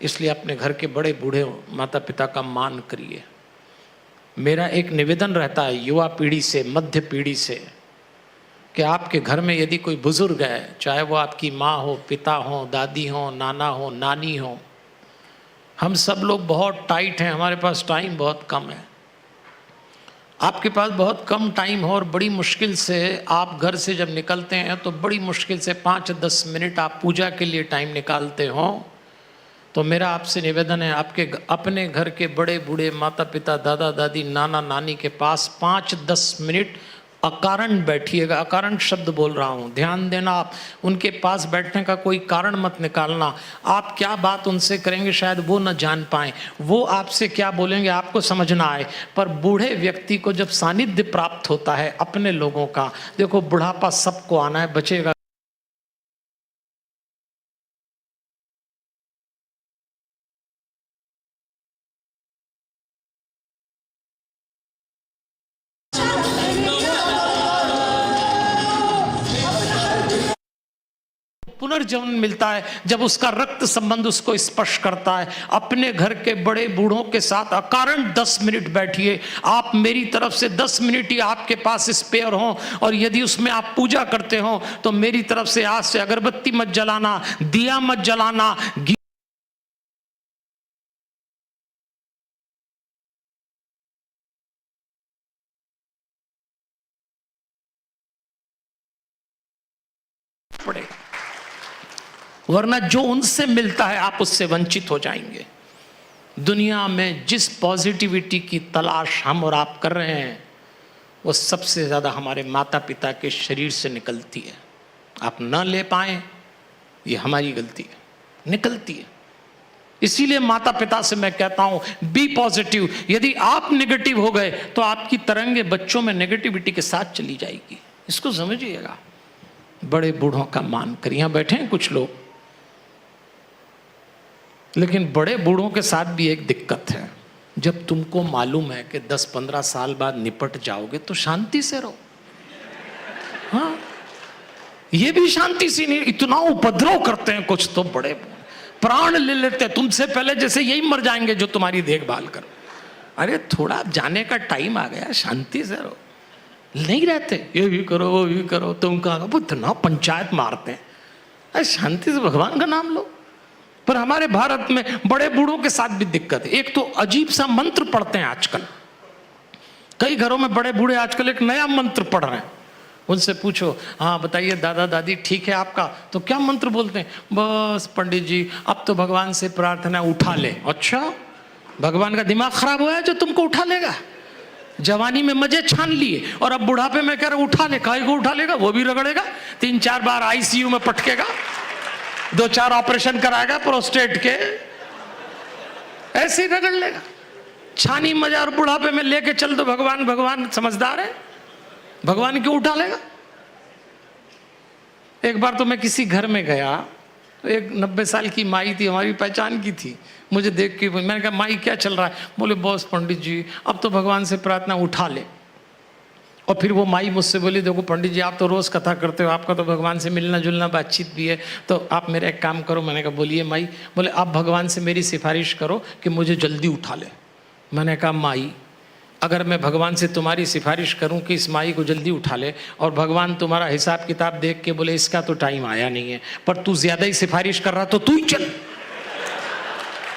इसलिए अपने घर के बड़े बूढ़े माता पिता का मान करिए। मेरा एक निवेदन रहता है युवा पीढ़ी से, मध्य पीढ़ी से, कि आपके घर में यदि कोई बुजुर्ग है, चाहे वो आपकी माँ हो, पिता हो, दादी हो, नाना हो, नानी हो, हम सब लोग बहुत टाइट हैं, हमारे पास टाइम बहुत कम है। आपके पास बहुत कम टाइम हो और बड़ी मुश्किल से आप घर से जब निकलते हैं तो बड़ी मुश्किल से 5-10 मिनट आप पूजा के लिए टाइम निकालते हो, तो मेरा आपसे निवेदन है, आपके अपने घर के बड़े बूढ़े माता पिता, दादा दादी, नाना नानी के पास 5-10 मिनट अकारण बैठिएगा। अकारण शब्द बोल रहा हूँ, ध्यान देना। आप उनके पास बैठने का कोई कारण मत निकालना। आप क्या बात उनसे करेंगे शायद वो न जान पाएं, वो आपसे क्या बोलेंगे आपको समझ ना आए। पर बूढ़े व्यक्ति को जब सानिध्य प्राप्त होता है अपने लोगों का, देखो बुढ़ापा सबको आना है, बचेगा पुनर्जन्म मिलता है जब उसका रक्त संबंध उसको स्पर्श करता है। अपने घर के बड़े बूढ़ों के साथ अकारण 10 मिनट बैठिए। आप मेरी तरफ से 10 मिनट ही आपके पास स्पेयर हो, और यदि उसमें आप पूजा करते हो तो मेरी तरफ से आज से अगरबत्ती मत जलाना, दिया मत जलाना, पड़ेगा, वरना जो उनसे मिलता है आप उससे वंचित हो जाएंगे। दुनिया में जिस पॉजिटिविटी की तलाश हम और आप कर रहे हैं, वो सबसे ज़्यादा हमारे माता पिता के शरीर से निकलती है। आप न ले पाए, ये हमारी गलती है, निकलती है। इसीलिए माता पिता से मैं कहता हूं, बी पॉजिटिव। यदि आप नेगेटिव हो गए तो आपकी तरंगे बच्चों में नेगेटिविटी के साथ चली जाएगी, इसको समझिएगा। बड़े बूढ़ों का मान करिए। यहां बैठे हैं कुछ लोग, लेकिन बड़े बूढ़ों के साथ भी एक दिक्कत है। जब तुमको मालूम है कि 10-15 साल बाद निपट जाओगे तो शांति से रहो। हाँ, ये भी शांति से नहीं, इतना उपद्रव करते हैं कुछ तो, बड़े प्राण ले लेते हैं तुमसे पहले, जैसे यही मर जाएंगे जो तुम्हारी देखभाल करो। अरे थोड़ा जाने का टाइम आ गया, शांति से रहो। नहीं रहते, ये भी करो वो भी करो, तुम कहा इतना पंचायत मारते हैं। अरे शांति से भगवान का नाम लो। पर हमारे भारत में बड़े बूढ़ों के साथ भी दिक्कत है। एक तो अजीब सा मंत्र पढ़ते हैं आजकल, कई घरों में बड़े बूढ़े आजकल एक नया मंत्र पढ़ रहे हैं। उनसे पूछो, हाँ बताइए दादा दादी ठीक है आपका, तो क्या मंत्र बोलते हैं? बस पंडित जी अब तो भगवान से प्रार्थना उठा ले। अच्छा, भगवान का दिमाग खराब हुआ है जो तुमको उठा लेगा? जवानी में मजे छान लिए और अब बुढ़ापे में कह रहे उठा ले। काहे को उठा लेगा? वो भी रगड़ेगा, 3-4 बार आईसीयू में पटकेगा, 2-4 ऑपरेशन कराएगा प्रोस्टेट के, ऐसे ही रगड़ लेगा। छानी मजा और बुढ़ापे में लेके चल दो। भगवान भगवान समझदार है, भगवान क्यों उठा लेगा? एक बार तो मैं किसी घर में गया, तो एक 90 साल की माई थी, हमारी पहचान की थी। मुझे देख के मैंने कहा माई क्या चल रहा है? बोले बॉस पंडित जी अब तो भगवान से प्रार्थना उठा ले। और फिर वो माई मुझसे बोली, देखो पंडित जी आप तो रोज़ कथा करते हो, आपका तो भगवान से मिलना जुलना बातचीत भी है, तो आप मेरा एक काम करो। मैंने कहा बोलिए माई। बोले आप भगवान से मेरी सिफारिश करो कि मुझे जल्दी उठा ले। मैंने कहा माई अगर मैं भगवान से तुम्हारी सिफारिश करूं कि इस माई को जल्दी उठा ले, और भगवान तुम्हारा हिसाब किताब देख के बोले इसका तो टाइम आया नहीं है, पर तू ज्यादा ही सिफारिश कर रहा तो तू ही चल,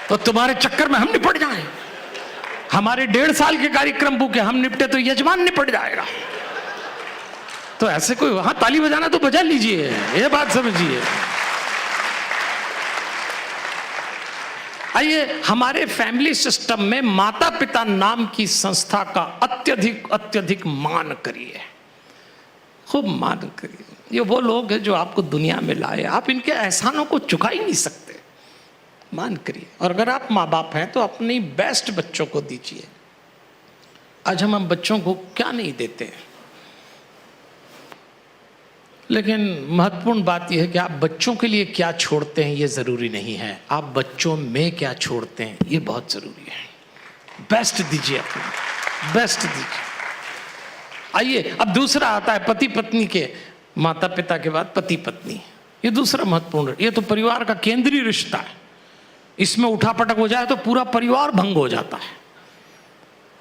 तो तुम्हारे चक्कर में हम निपट जाएं। हमारे 1.5 साल के कार्यक्रम बुके हम निपटे तो यजमान निपट जाएगा। तो ऐसे कोई वहां ताली बजाना तो बजा लीजिए, ये बात समझिए। आइए, हमारे फैमिली सिस्टम में माता पिता नाम की संस्था का अत्यधिक मान करिए, खूब मान करिए। ये वो लोग हैं जो आपको दुनिया में लाए, आप इनके एहसानों को चुका ही नहीं सकते। मान करिए। और अगर आप माँ बाप हैं तो अपनी बेस्ट बच्चों को दीजिए। आज हम बच्चों को क्या नहीं देते, लेकिन महत्वपूर्ण बात यह है कि आप बच्चों के लिए क्या छोड़ते हैं ये ज़रूरी नहीं है, आप बच्चों में क्या छोड़ते हैं ये बहुत ज़रूरी है। बेस्ट दीजिए अपना, बेस्ट दीजिए। आइए अब दूसरा आता है पति पत्नी के, माता पिता के बाद पति पत्नी, ये दूसरा महत्वपूर्ण, ये तो परिवार का केंद्रीय रिश्ता है, इसमें उठापटक हो जाए तो पूरा परिवार भंग हो जाता है।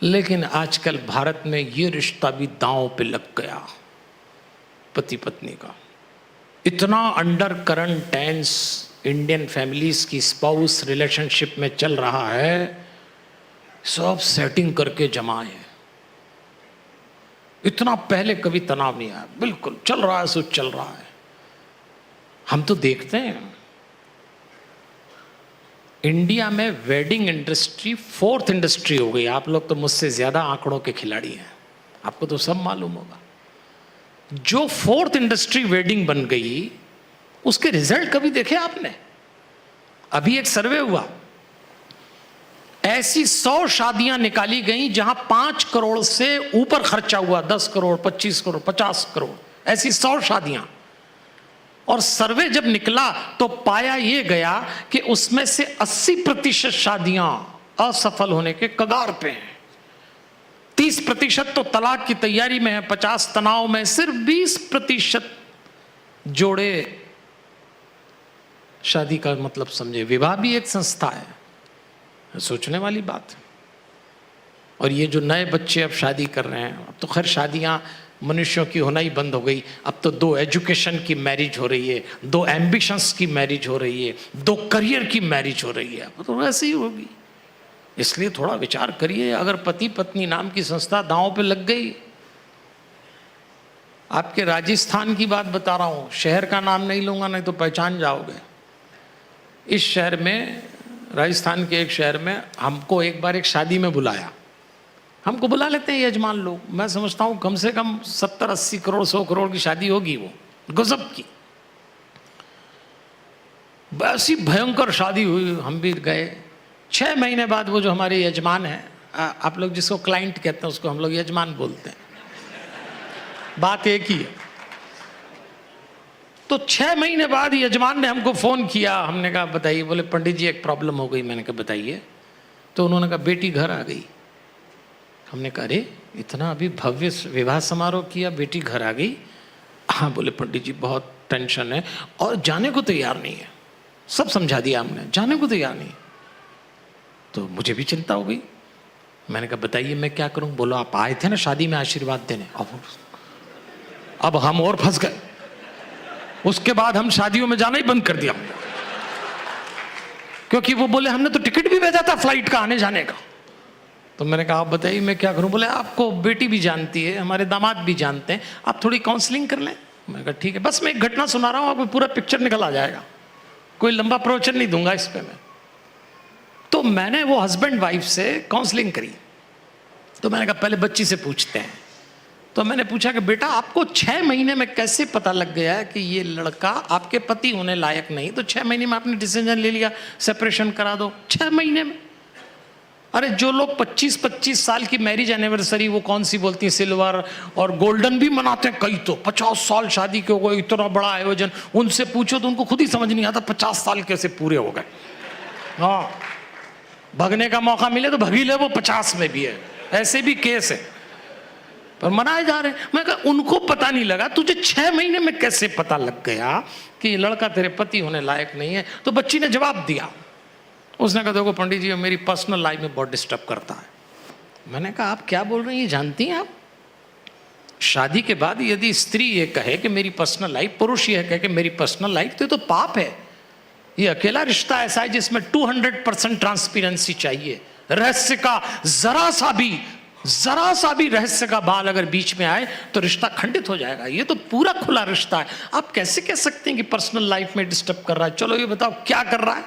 लेकिन आजकल भारत में ये रिश्ता भी दांव पे लग गया, पति पत्नी का। इतना under current tense Indian families की स्पाउस रिलेशनशिप में चल रहा है, सब सेटिंग करके जमाए, इतना पहले कभी तनाव नहीं आया, बिल्कुल चल रहा है, सो चल रहा है। हम तो देखते हैं इंडिया में वेडिंग इंडस्ट्री 4th इंडस्ट्री हो गई। आप लोग तो मुझसे ज्यादा आंकड़ों के खिलाड़ी हैं, आपको तो सब मालूम होगा। जो 4th इंडस्ट्री वेडिंग बन गई, उसके रिजल्ट कभी देखे आपने? अभी एक सर्वे हुआ, ऐसी 100 शादियां निकाली गई जहां 5 करोड़ से ऊपर खर्चा हुआ, 10 करोड़, 25 करोड़, 50 करोड़, ऐसी 100 शादियां। और सर्वे जब निकला तो पाया यह गया कि उसमें से 80% शादियां असफल होने के कगार पे हैं, 30% तो तलाक की तैयारी में है, 50 तनाव में, सिर्फ 20% जोड़े शादी का मतलब समझे। विवाह भी एक संस्था है, सोचने वाली बात है। और ये जो नए बच्चे अब शादी कर रहे हैं, अब तो खैर शादियां मनुष्यों की होना ही बंद हो गई, अब तो 2 एजुकेशन की मैरिज हो रही है, 2 एम्बिशंस की मैरिज हो रही है, 2 करियर की मैरिज हो रही है, अब तो वैसे ही होगी। इसलिए थोड़ा विचार करिए, अगर पति पत्नी नाम की संस्था दांव पे लग गई। आपके राजस्थान की बात बता रहा हूं, शहर का नाम नहीं लूंगा नहीं तो पहचान जाओगे। इस शहर में, राजस्थान के एक शहर में, हमको एक बार एक शादी में बुलाया। हमको बुला लेते हैं यजमान लोग, मैं समझता हूं कम से कम 70-80 करोड़ 100 करोड़ की शादी होगी, वो गजब की, ऐसी भयंकर शादी हुई। हम भी गए। 6 महीने बाद वो जो हमारे यजमान हैं, आप लोग जिसको क्लाइंट कहते हैं उसको हम लोग यजमान बोलते हैं, बात एक ही है। तो 6 महीने बाद यजमान ने हमको फ़ोन किया, हमने कहा बताइए। बोले पंडित जी एक प्रॉब्लम हो गई। मैंने कहा बताइए। तो उन्होंने कहा बेटी घर आ गई। हमने कहा अरे इतना अभी भव्य विवाह समारोह किया, बेटी घर आ गई? हाँ। बोले पंडित जी बहुत टेंशन है और जाने को तैयार नहीं है। सब समझा दिया हमने, जाने को तैयार नहीं। तो मुझे भी चिंता हो गई। मैंने कहा बताइए मैं क्या करूं? बोलो आप आए थे ना शादी में आशीर्वाद देने, अब हम और फंस गए। उसके बाद हम शादियों में जाना ही बंद कर दिया, क्योंकि वो बोले हमने तो टिकट भी भेजा था फ्लाइट का आने जाने का। तो मैंने कहा आप बताइए मैं क्या करूं? बोले आपको बेटी भी जानती है, हमारे दामाद भी जानते हैं, आप थोड़ी काउंसलिंग कर लें। मैंने कहा ठीक है, बस मैं एक घटना सुना रहा हूं, आपको पूरा पिक्चर निकल आ जाएगा, कोई लंबा प्रवचन नहीं दूंगा इस पे मैं। तो मैंने वो हस्बैंड वाइफ से काउंसलिंग करी। तो मैंने कहा पहले बच्ची से पूछते हैं। तो मैंने पूछा कि बेटा आपको 6 महीने में कैसे पता लग गया कि ये लड़का आपके पति होने लायक नहीं? तो 6 महीने में आपने डिसीजन ले लिया सेपरेशन करा दो, 6 महीने में? अरे जो लोग 25-25 साल की मैरिज एनिवर्सरी, वो कौन सी बोलती है, सिल्वर और गोल्डन भी मनाते हैं कई, तो 50 साल शादी के हो गए, इतना बड़ा आयोजन, उनसे पूछो तो उनको खुद ही समझ नहीं आता 50 साल कैसे पूरे हो गए। हाँ, भगने का मौका मिले तो भगी ले, वो 50 में भी है, ऐसे भी केस है पर मनाए जा रहे हैं। मैं कहा उनको पता नहीं लगा, तुझे 6 महीने में कैसे पता लग गया कि लड़का तेरे पति होने लायक नहीं है? तो बच्ची ने जवाब दिया, उसने कहा देखो पंडित जी मेरी पर्सनल लाइफ में बहुत डिस्टर्ब करता है। मैंने कहा आप क्या बोल रही हैं, जानती हैं आप शादी के बाद यदि स्त्री ये कहे कि मेरी पर्सनल लाइफ, पुरुष ये कहे कि मेरी पर्सनल लाइफ, तो ये तो पाप है। ये अकेला रिश्ता ऐसा है जिसमें 200% ट्रांसपेरेंसी चाहिए। रहस्य का जरा सा भी रहस्य का बाल अगर बीच में आए तो रिश्ता खंडित हो जाएगा। ये तो पूरा खुला रिश्ता है। आप कैसे कह सकते हैं कि पर्सनल लाइफ में डिस्टर्ब कर रहा है? चलो ये बताओ क्या कर रहा है?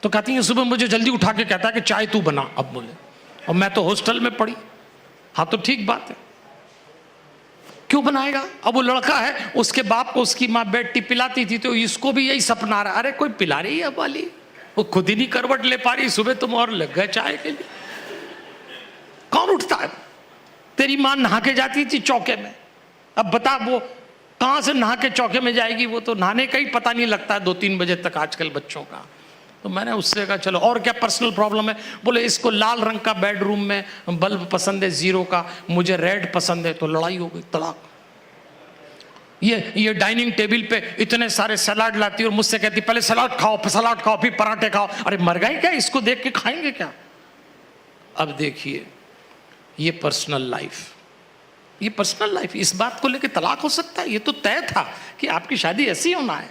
तो कहती है सुबह मुझे जल्दी उठा के कहता है कि चाय तू बना। अब बोले, और मैं तो हॉस्टल में पड़ी। हाँ तो ठीक बात है, क्यों बनाएगा? अब वो लड़का है, उसके बाप को उसकी माँ बेड टी पिलाती थी, तो इसको भी यही सपना रहा। अरे कोई पिला रही है अब वाली, वो खुद ही नहीं करवट ले पा रही, सुबह तुम और लग गए चाय के लिए। कौन उठता है? तेरी माँ नहा के जाती थी चौके में, अब बता वो कहाँ से नहा के चौके में जाएगी, वो तो नहाने का ही पता नहीं लगता है 2-3 बजे तक आजकल बच्चों का। तो मैंने उससे कहा चलो और क्या पर्सनल प्रॉब्लम है, बोले इसको लाल रंग का बेडरूम में बल्ब पसंद है 0 का, मुझे रेड पसंद है, तो लड़ाई हो गई, तलाक। ये डाइनिंग टेबल पे इतने सारे सलाद लाती और मुझसे कहती पहले सलाद खाओ फिर पराठे खाओ। अरे मर गए क्या, इसको देख के खाएंगे क्या। अब देखिए ये पर्सनल लाइफ, इस बात को लेके तलाक हो सकता है? ये तो तय था कि आपकी शादी ऐसी होना है।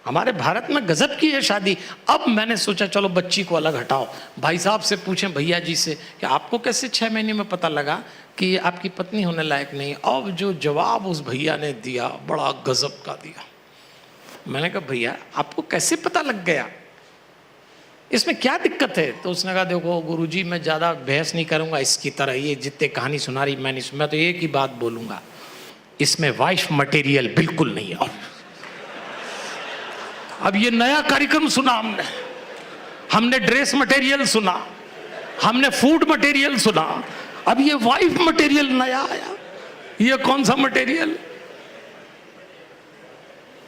हमारे भारत में गजब की है शादी। अब मैंने सोचा चलो बच्ची को अलग हटाओ, भाई साहब से पूछें, भैया जी से, कि आपको कैसे 6 महीने में पता लगा कि ये आपकी पत्नी होने लायक नहीं। अब जो जवाब उस भैया ने दिया बड़ा गजब का दिया। मैंने कहा भैया आपको कैसे पता लग गया, इसमें क्या दिक्कत है? तो उसने कहा देखो गुरुजी मैं ज़्यादा बहस नहीं करूँगा इसकी तरह, ये जितने कहानी सुना रही मैं तो एक ही बात बोलूँगा, इसमें वाइफ मटेरियल बिल्कुल नहीं है। अब ये नया कार्यक्रम सुना हमने ड्रेस मटेरियल सुना, हमने फूड मटेरियल सुना, अब ये वाइफ मटेरियल नया आया। ये कौन सा मटेरियल?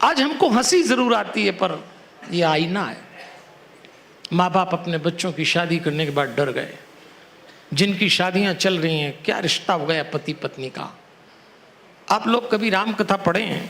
आज हमको हंसी जरूर आती है पर ये आईना है। माँ बाप अपने बच्चों की शादी करने के बाद डर गए। जिनकी शादियां चल रही हैं क्या रिश्ता हो गया पति पत्नी का। आप लोग कभी राम कथा पढ़े हैं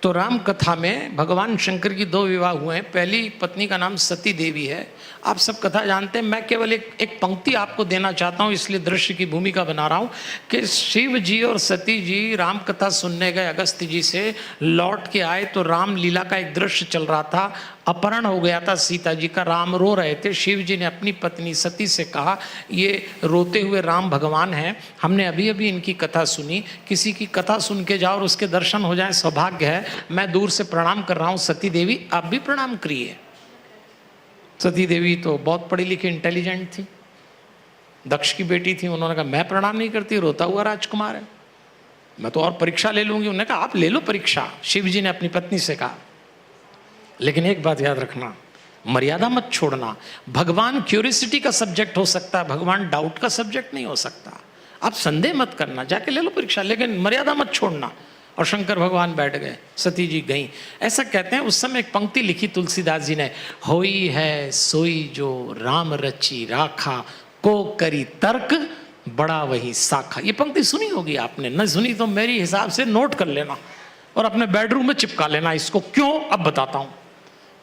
तो राम कथा में भगवान शंकर की 2 विवाह हुए हैं। पहली पत्नी का नाम सती देवी है। आप सब कथा जानते हैं। मैं केवल एक पंक्ति आपको देना चाहता हूँ, इसलिए दृश्य की भूमिका बना रहा हूँ कि शिव जी और सती जी राम कथा सुनने गए अगस्त्य जी से, लौट के आए तो राम लीला का एक दृश्य चल रहा था। अपहरण हो गया था सीता जी का, राम रो रहे थे। शिव जी ने अपनी पत्नी सती से कहा ये रोते हुए राम भगवान हैं, हमने अभी अभी इनकी कथा सुनी, किसी की कथा सुन के जाओ और उसके दर्शन हो जाए सौभाग्य है। मैं दूर से प्रणाम कर रहा हूँ, सती देवी आप भी प्रणाम करिए। सती देवी तो बहुत पढ़ी लिखी इंटेलिजेंट थी, दक्ष की बेटी थी। उन्होंने कहा मैं प्रणाम नहीं करती, रोता हुआ राजकुमार है, मैं तो और परीक्षा ले लूंगी। उन्होंने कहा आप ले लो परीक्षा। शिव जी ने अपनी पत्नी से कहा लेकिन एक बात याद रखना, मर्यादा मत छोड़ना। भगवान क्यूरियोसिटी का सब्जेक्ट हो सकता है, भगवान डाउट का सब्जेक्ट नहीं हो सकता। आप संदेह मत करना, जाके ले लो परीक्षा, लेकिन मर्यादा मत छोड़ना। और शंकर भगवान बैठ गए, सती जी गई। ऐसा कहते हैं उस समय एक पंक्ति लिखी तुलसीदास जी ने, होई है सोई जो राम रची राखा, को करी तर्क बड़ा वही साखा। ये पंक्ति सुनी होगी आपने, न सुनी तो मेरी हिसाब से नोट कर लेना और अपने बेडरूम में चिपका लेना इसको। क्यों, अब बताता हूं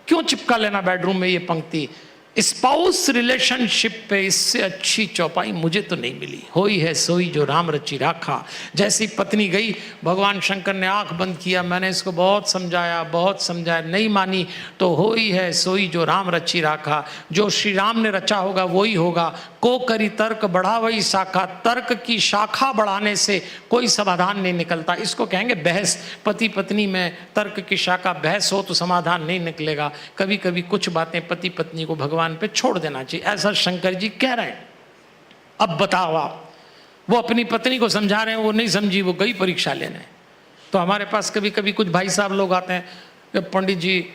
क्यों चिपका लेना बेडरूम में ये पंक्ति। स्पाउस रिलेशनशिप पे इससे अच्छी चौपाई मुझे तो नहीं मिली। होई है सोई जो राम रची राखा। जैसी पत्नी गई, भगवान शंकर ने आंख बंद किया, मैंने इसको बहुत समझाया नहीं मानी, तो होई है सोई जो राम रची राखा। जो श्री राम ने रचा होगा वही होगा। को करी तर्क बढ़ा वही शाखा। तर्क की शाखा बढ़ाने से कोई समाधान नहीं निकलता, इसको कहेंगे बहस। पति पत्नी में तर्क की शाखा बहस हो तो समाधान नहीं निकलेगा। कभी कभी कुछ बातें पति पत्नी को भगवान पे छोड़ देना चाहिए, ऐसा शंकर जी कह रहे हैं। अब बताओ आप, वो अपनी पत्नी को समझा रहे हैं, वो नहीं समझी, वो गई परीक्षा लेने। तो हमारे पास कभी कभी कुछ भाई साहब लोग आते हैं कि पंडित जी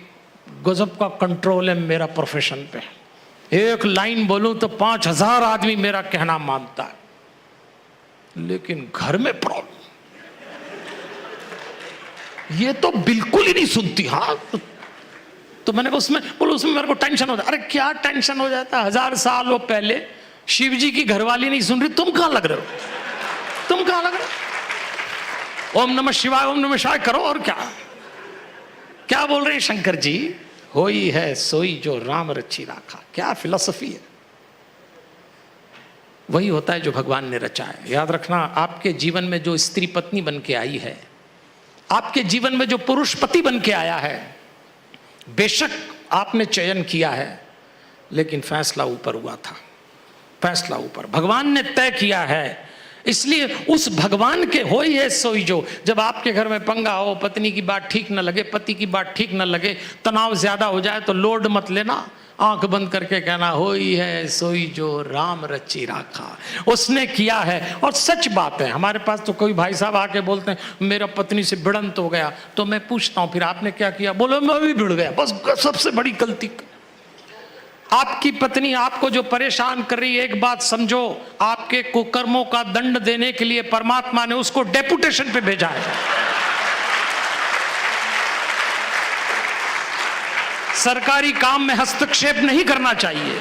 गजब का कंट्रोल है मेरा प्रोफेशन पे, एक लाइन बोलूं तो 5000 आदमी मेरा कहना मानता है, लेकिन घर में प्रॉब्लम ये तो बिल्कुल ही नहीं सुनती। हाँ तो मैंने कहा उसमें मेरे को टेंशन हो जाता। अरे क्या टेंशन हो जाता है, 1000 साल वो पहले शिव जी की घरवाली नहीं सुन रही, तुम कहां लग रहे हो, तुम कहां लग रहे हो। ओम नमः शिवाय ओम नमः शिवाय करो। और क्या बोल रहे हैं शंकर जी, होई है सोई जो राम रची राखा। क्या फिलॉसफी है, वही होता है जो भगवान ने रचा है। याद रखना, आपके जीवन में जो स्त्री पत्नी बन के आई है, आपके जीवन में जो पुरुष पति बन के आया है, बेशक आपने चयन किया है, लेकिन फैसला ऊपर हुआ था, फैसला ऊपर भगवान ने तय किया है। इसलिए उस भगवान के होई है सोई जो, जब आपके घर में पंगा हो, पत्नी की बात ठीक न लगे, पति की बात ठीक न लगे, तनाव ज्यादा हो जाए, तो लोड मत लेना, आंख बंद करके कहना होई है सोई जो राम रची राखा, उसने किया है। और सच बात है, हमारे पास तो कोई भाई साहब आके बोलते हैं मेरा पत्नी से भिड़ंत हो गया, तो मैं पूछता हूं फिर आपने क्या किया, बोलो मैं भी भिड़ गया, बस सबसे बड़ी गलती। आपकी पत्नी आपको जो परेशान कर रही है, एक बात समझो, आपके कुकर्मों का दंड देने के लिए परमात्मा ने उसको डेपुटेशन पे भेजा है। सरकारी काम में हस्तक्षेप नहीं करना चाहिए।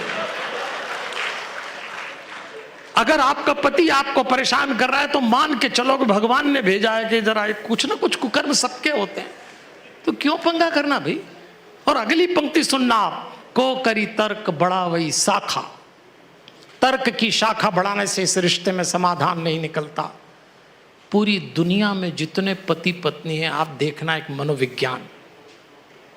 अगर आपका पति आपको परेशान कर रहा है तो मान के चलो कि भगवान ने भेजा है कि जरा कुछ ना कुछ कुकर्म सबके होते हैं, तो क्यों पंगा करना भाई। और अगली पंक्ति सुनना आप, को करी तर्क बड़ा वही शाखा। तर्क की शाखा बढ़ाने से इस रिश्ते में समाधान नहीं निकलता। पूरी दुनिया में जितने पति पत्नी हैं, आप देखना एक मनोविज्ञान,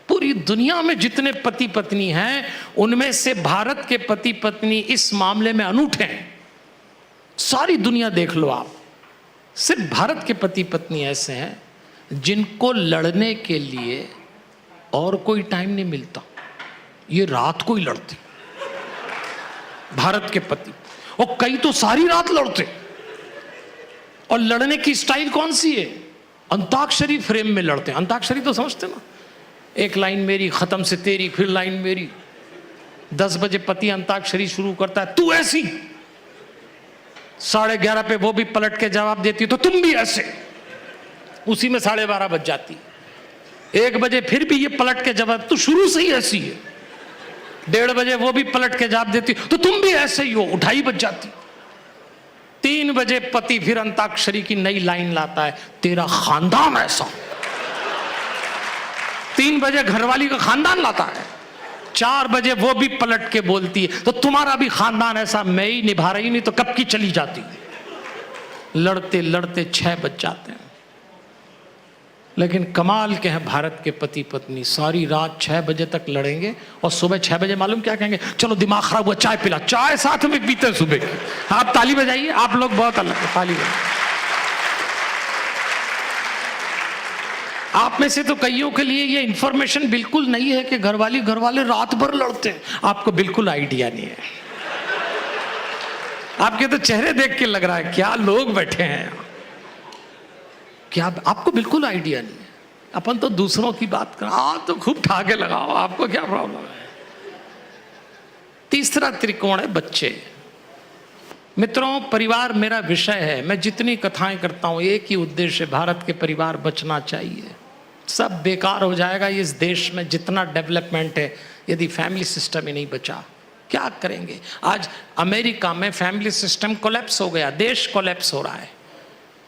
पूरी दुनिया में जितने पति पत्नी हैं उनमें से भारत के पति पत्नी इस मामले में अनूठे हैं। सारी दुनिया देख लो आप, सिर्फ भारत के पति पत्नी ऐसे हैं जिनको लड़ने के लिए और कोई टाइम नहीं मिलता। ये रात को ही लड़ते भारत के पति, और कई तो सारी रात लड़ते। और लड़ने की स्टाइल कौन सी है? अंताक्षरी फ्रेम में लड़ते हैं। अंताक्षरी तो समझते ना, एक लाइन मेरी खत्म से तेरी, फिर लाइन मेरी। 10 बजे पति अंताक्षरी शुरू करता है, तू ऐसी। 11:30 पे वो भी पलट के जवाब देती है, तो तुम भी ऐसे। उसी में 12:30 बज जाती। 1 बजे फिर भी ये पलट के जवाब, तू शुरू से ही ऐसी है। 1:30 बजे वो भी पलट के जवाब देती, तो तुम भी ऐसे ही हो। 2:30 बज जाती। 3 बजे पति फिर अंताक्षरी की नई लाइन लाता है, तेरा खानदान ऐसा। 3 बजे घरवाली का खानदान लाता है। 4 बजे वो भी पलट के बोलती है, तो तुम्हारा भी खानदान ऐसा। मैं ही निभा रही नहीं तो कब की चली जाती। लड़ते लड़ते 6 बज जाते हैं। लेकिन कमाल के हैं भारत के पति पत्नी, सारी रात 6 बजे तक लड़ेंगे और सुबह 6 बजे मालूम क्या कहेंगे, चलो दिमाग खराब हुआ चाय पिला। चाय साथ में पीते हैं सुबह की। आप ताली बजाइए, आप लोग बहुत अलग है, ताली बजाइए। आप में से तो कईयों के लिए ये इंफॉर्मेशन बिल्कुल नहीं है कि घरवाले रात भर लड़ते हैं। आपको बिल्कुल आइडिया नहीं है। आपके तो चेहरे देख के लग रहा है क्या लोग बैठे हैं। क्या आपको बिल्कुल आइडिया नहीं है। अपन तो दूसरों की बात कर, आप तो खूब ठाके लगाओ, आपको क्या प्रॉब्लम है। तीसरा त्रिकोण है बच्चे। मित्रों, परिवार मेरा विषय है। मैं जितनी कथाएं करता हूं, एक ही उद्देश्य, भारत के परिवार बचना चाहिए। सब बेकार हो जाएगा इस देश में जितना डेवलपमेंट है, यदि फैमिली सिस्टम ही नहीं बचा। क्या करेंगे? आज अमेरिका में फैमिली सिस्टम कोलैप्स हो गया, देश कोलैप्स हो रहा है।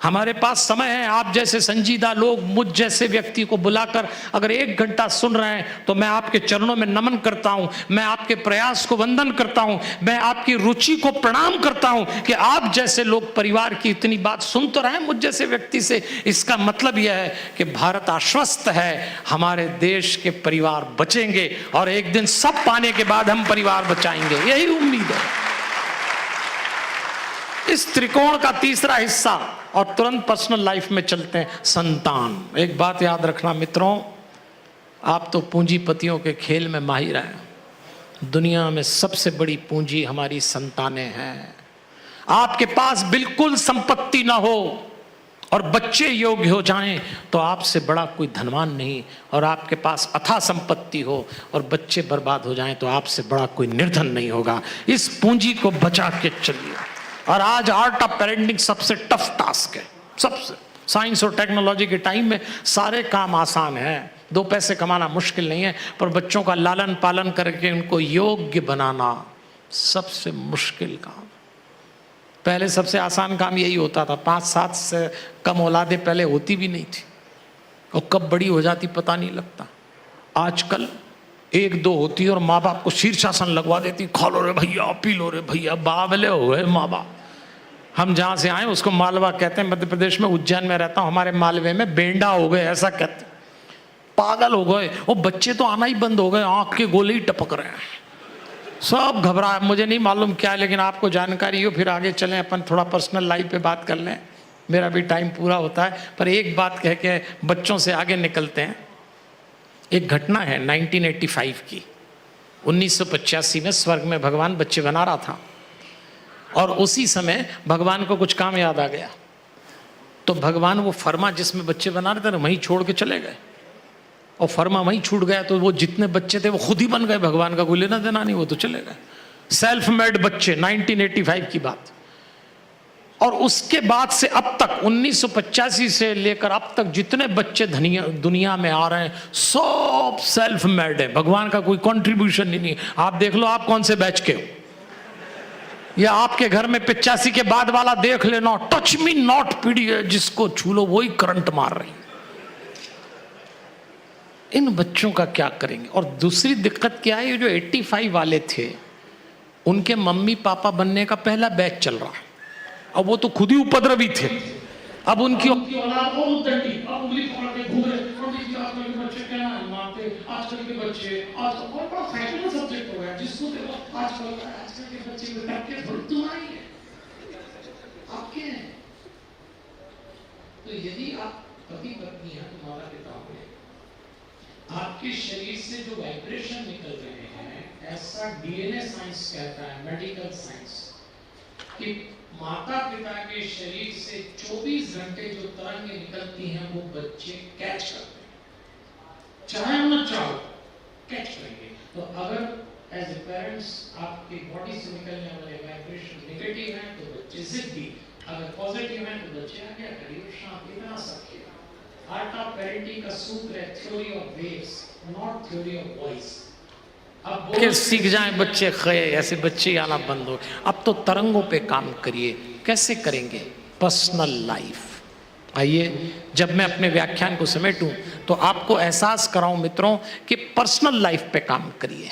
हमारे पास समय है, आप जैसे संजीदा लोग मुझ जैसे व्यक्ति को बुलाकर अगर 1 घंटा सुन रहे हैं तो मैं आपके चरणों में नमन करता हूं। मैं आपके प्रयास को वंदन करता हूं। मैं आपकी रुचि को प्रणाम करता हूं कि आप जैसे लोग परिवार की इतनी बात सुन तो रहे हैं मुझ जैसे व्यक्ति से। इसका मतलब यह है कि भारत आश्वस्त है, हमारे देश के परिवार बचेंगे और एक दिन सब पाने के बाद हम परिवार बचाएंगे, यही उम्मीद है। इस त्रिकोण का तीसरा हिस्सा, और तुरंत पर्सनल लाइफ में चलते हैं, संतान। एक बात याद रखना मित्रों, आप तो पूंजीपतियों के खेल में माहिर हैं। दुनिया में सबसे बड़ी पूंजी हमारी संतानें हैं। आपके पास बिल्कुल संपत्ति ना हो और बच्चे योग्य हो जाएं तो आपसे बड़ा कोई धनवान नहीं, और आपके पास अथाह संपत्ति हो और बच्चे बर्बाद हो जाएं तो आपसे बड़ा कोई निर्धन नहीं होगा। इस पूंजी को बचा के चलिए। और आज आर्ट ऑफ पेरेंटिंग सबसे टफ टास्क है, सबसे। साइंस और टेक्नोलॉजी के टाइम में सारे काम आसान हैं, 2 पैसे कमाना मुश्किल नहीं है, पर बच्चों का लालन पालन करके उनको योग्य बनाना सबसे मुश्किल काम। पहले सबसे आसान काम यही होता था। 5-7 से कम औलादें पहले होती भी नहीं थी, और कब बड़ी हो जाती पता नहीं लगता। आजकल 1-2 होती है और माँ बाप को शीर्षासन लगवा देती, खा लो रे भैया, पी लो रे भैया, बावले हो गए माँ बाप। हम जहाँ से आए उसको मालवा कहते हैं, मध्य प्रदेश में, उज्जैन में रहता हूँ। हमारे मालवे में बेंडा हो गए ऐसा कहते, पागल हो गए। वो बच्चे तो आना ही बंद हो गए, आँख के गोले ही टपक रहे हैं, सब घबरा। मुझे नहीं मालूम क्या है, लेकिन आपको जानकारी हो फिर आगे चलें, अपन थोड़ा पर्सनल लाइफ पे बात कर लें। मेरा भी टाइम पूरा होता है, पर एक बात कह के बच्चों से आगे निकलते हैं। एक घटना है 1985 की। 1985 में स्वर्ग में भगवान बच्चे बना रहा था, और उसी समय भगवान को कुछ काम याद आ गया, तो भगवान वो फर्मा जिसमें बच्चे बना रहे थे वहीं छोड़ के चले गए। और फर्मा वहीं छूट गया तो वो जितने बच्चे थे वो खुद ही बन गए भगवान का, कोई लेना देना नहीं, वो तो चले गए। सेल्फ मेड बच्चे, 1985 की बात। और उसके बाद से अब तक 1985 से लेकर अब तक जितने बच्चे दुनिया में आ रहे हैं सब सेल्फ मेड है, भगवान का कोई कंट्रीब्यूशन ही नहीं। आप देख लो आप कौन से बैच के हो, या आपके घर में 85 के बाद वाला देख लेना, टच मी नॉट पीढ़ी है, जिसको छू लो वही करंट मार रही। इन बच्चों का क्या करेंगे? और दूसरी दिक्कत क्या है, ये जो 85 वाले थे उनके मम्मी पापा बनने का पहला बैच चल रहा है, अब वो तो खुद ही उपद्रवी थे, अब उनकी औलाद और उद्दंडी, अब उंगली पकड़ के घूम रहे। आजकल के बच्चे क्या मानते, आजकल के बच्चे आजकल बहुत बड़ा फैशनेबल सब्जेक्ट हो गया, जिसको देखो आजकल के बच्चे में टक्के थोड़ी तुम्हारी है, आपके हैं। तो यदि आप पति पत्नी हैं तो माता पिता हो, आपके शरीर से जो वाइब्रेशन निकल रहे हैं, ऐसा डीएनए साइंस कहता है, मेडिकल साइंस, कि माता पिता के शरीर से 24 घंटे जो तरंगें निकलती हैं वो बच्चे कैच करते हैं, चाहे न चाहो कैच करेंगे। तो अगर एज ए पेरेंट्स आपके बॉडी से निकलने वाले वाइब्रेशन नेगेटिव हैं तो बच्चे जिद्दी, अगर पॉजिटिव हैं तो बच्चे क्या करिए, शांति बना सके। आर्ट ऑफ पेरेंटिंग का सूत्र है theory of waves, not theory of voice. अब के सीख जाएं बच्चे, खये ऐसे बच्चे आना बंद हो। अब तो तरंगों पे काम करिए। कैसे करेंगे? Personal life. आइए जब मैं अपने व्याख्यान को समेटूं तो आपको एहसास कराऊं मित्रों कि पर्सनल लाइफ पे काम करिए।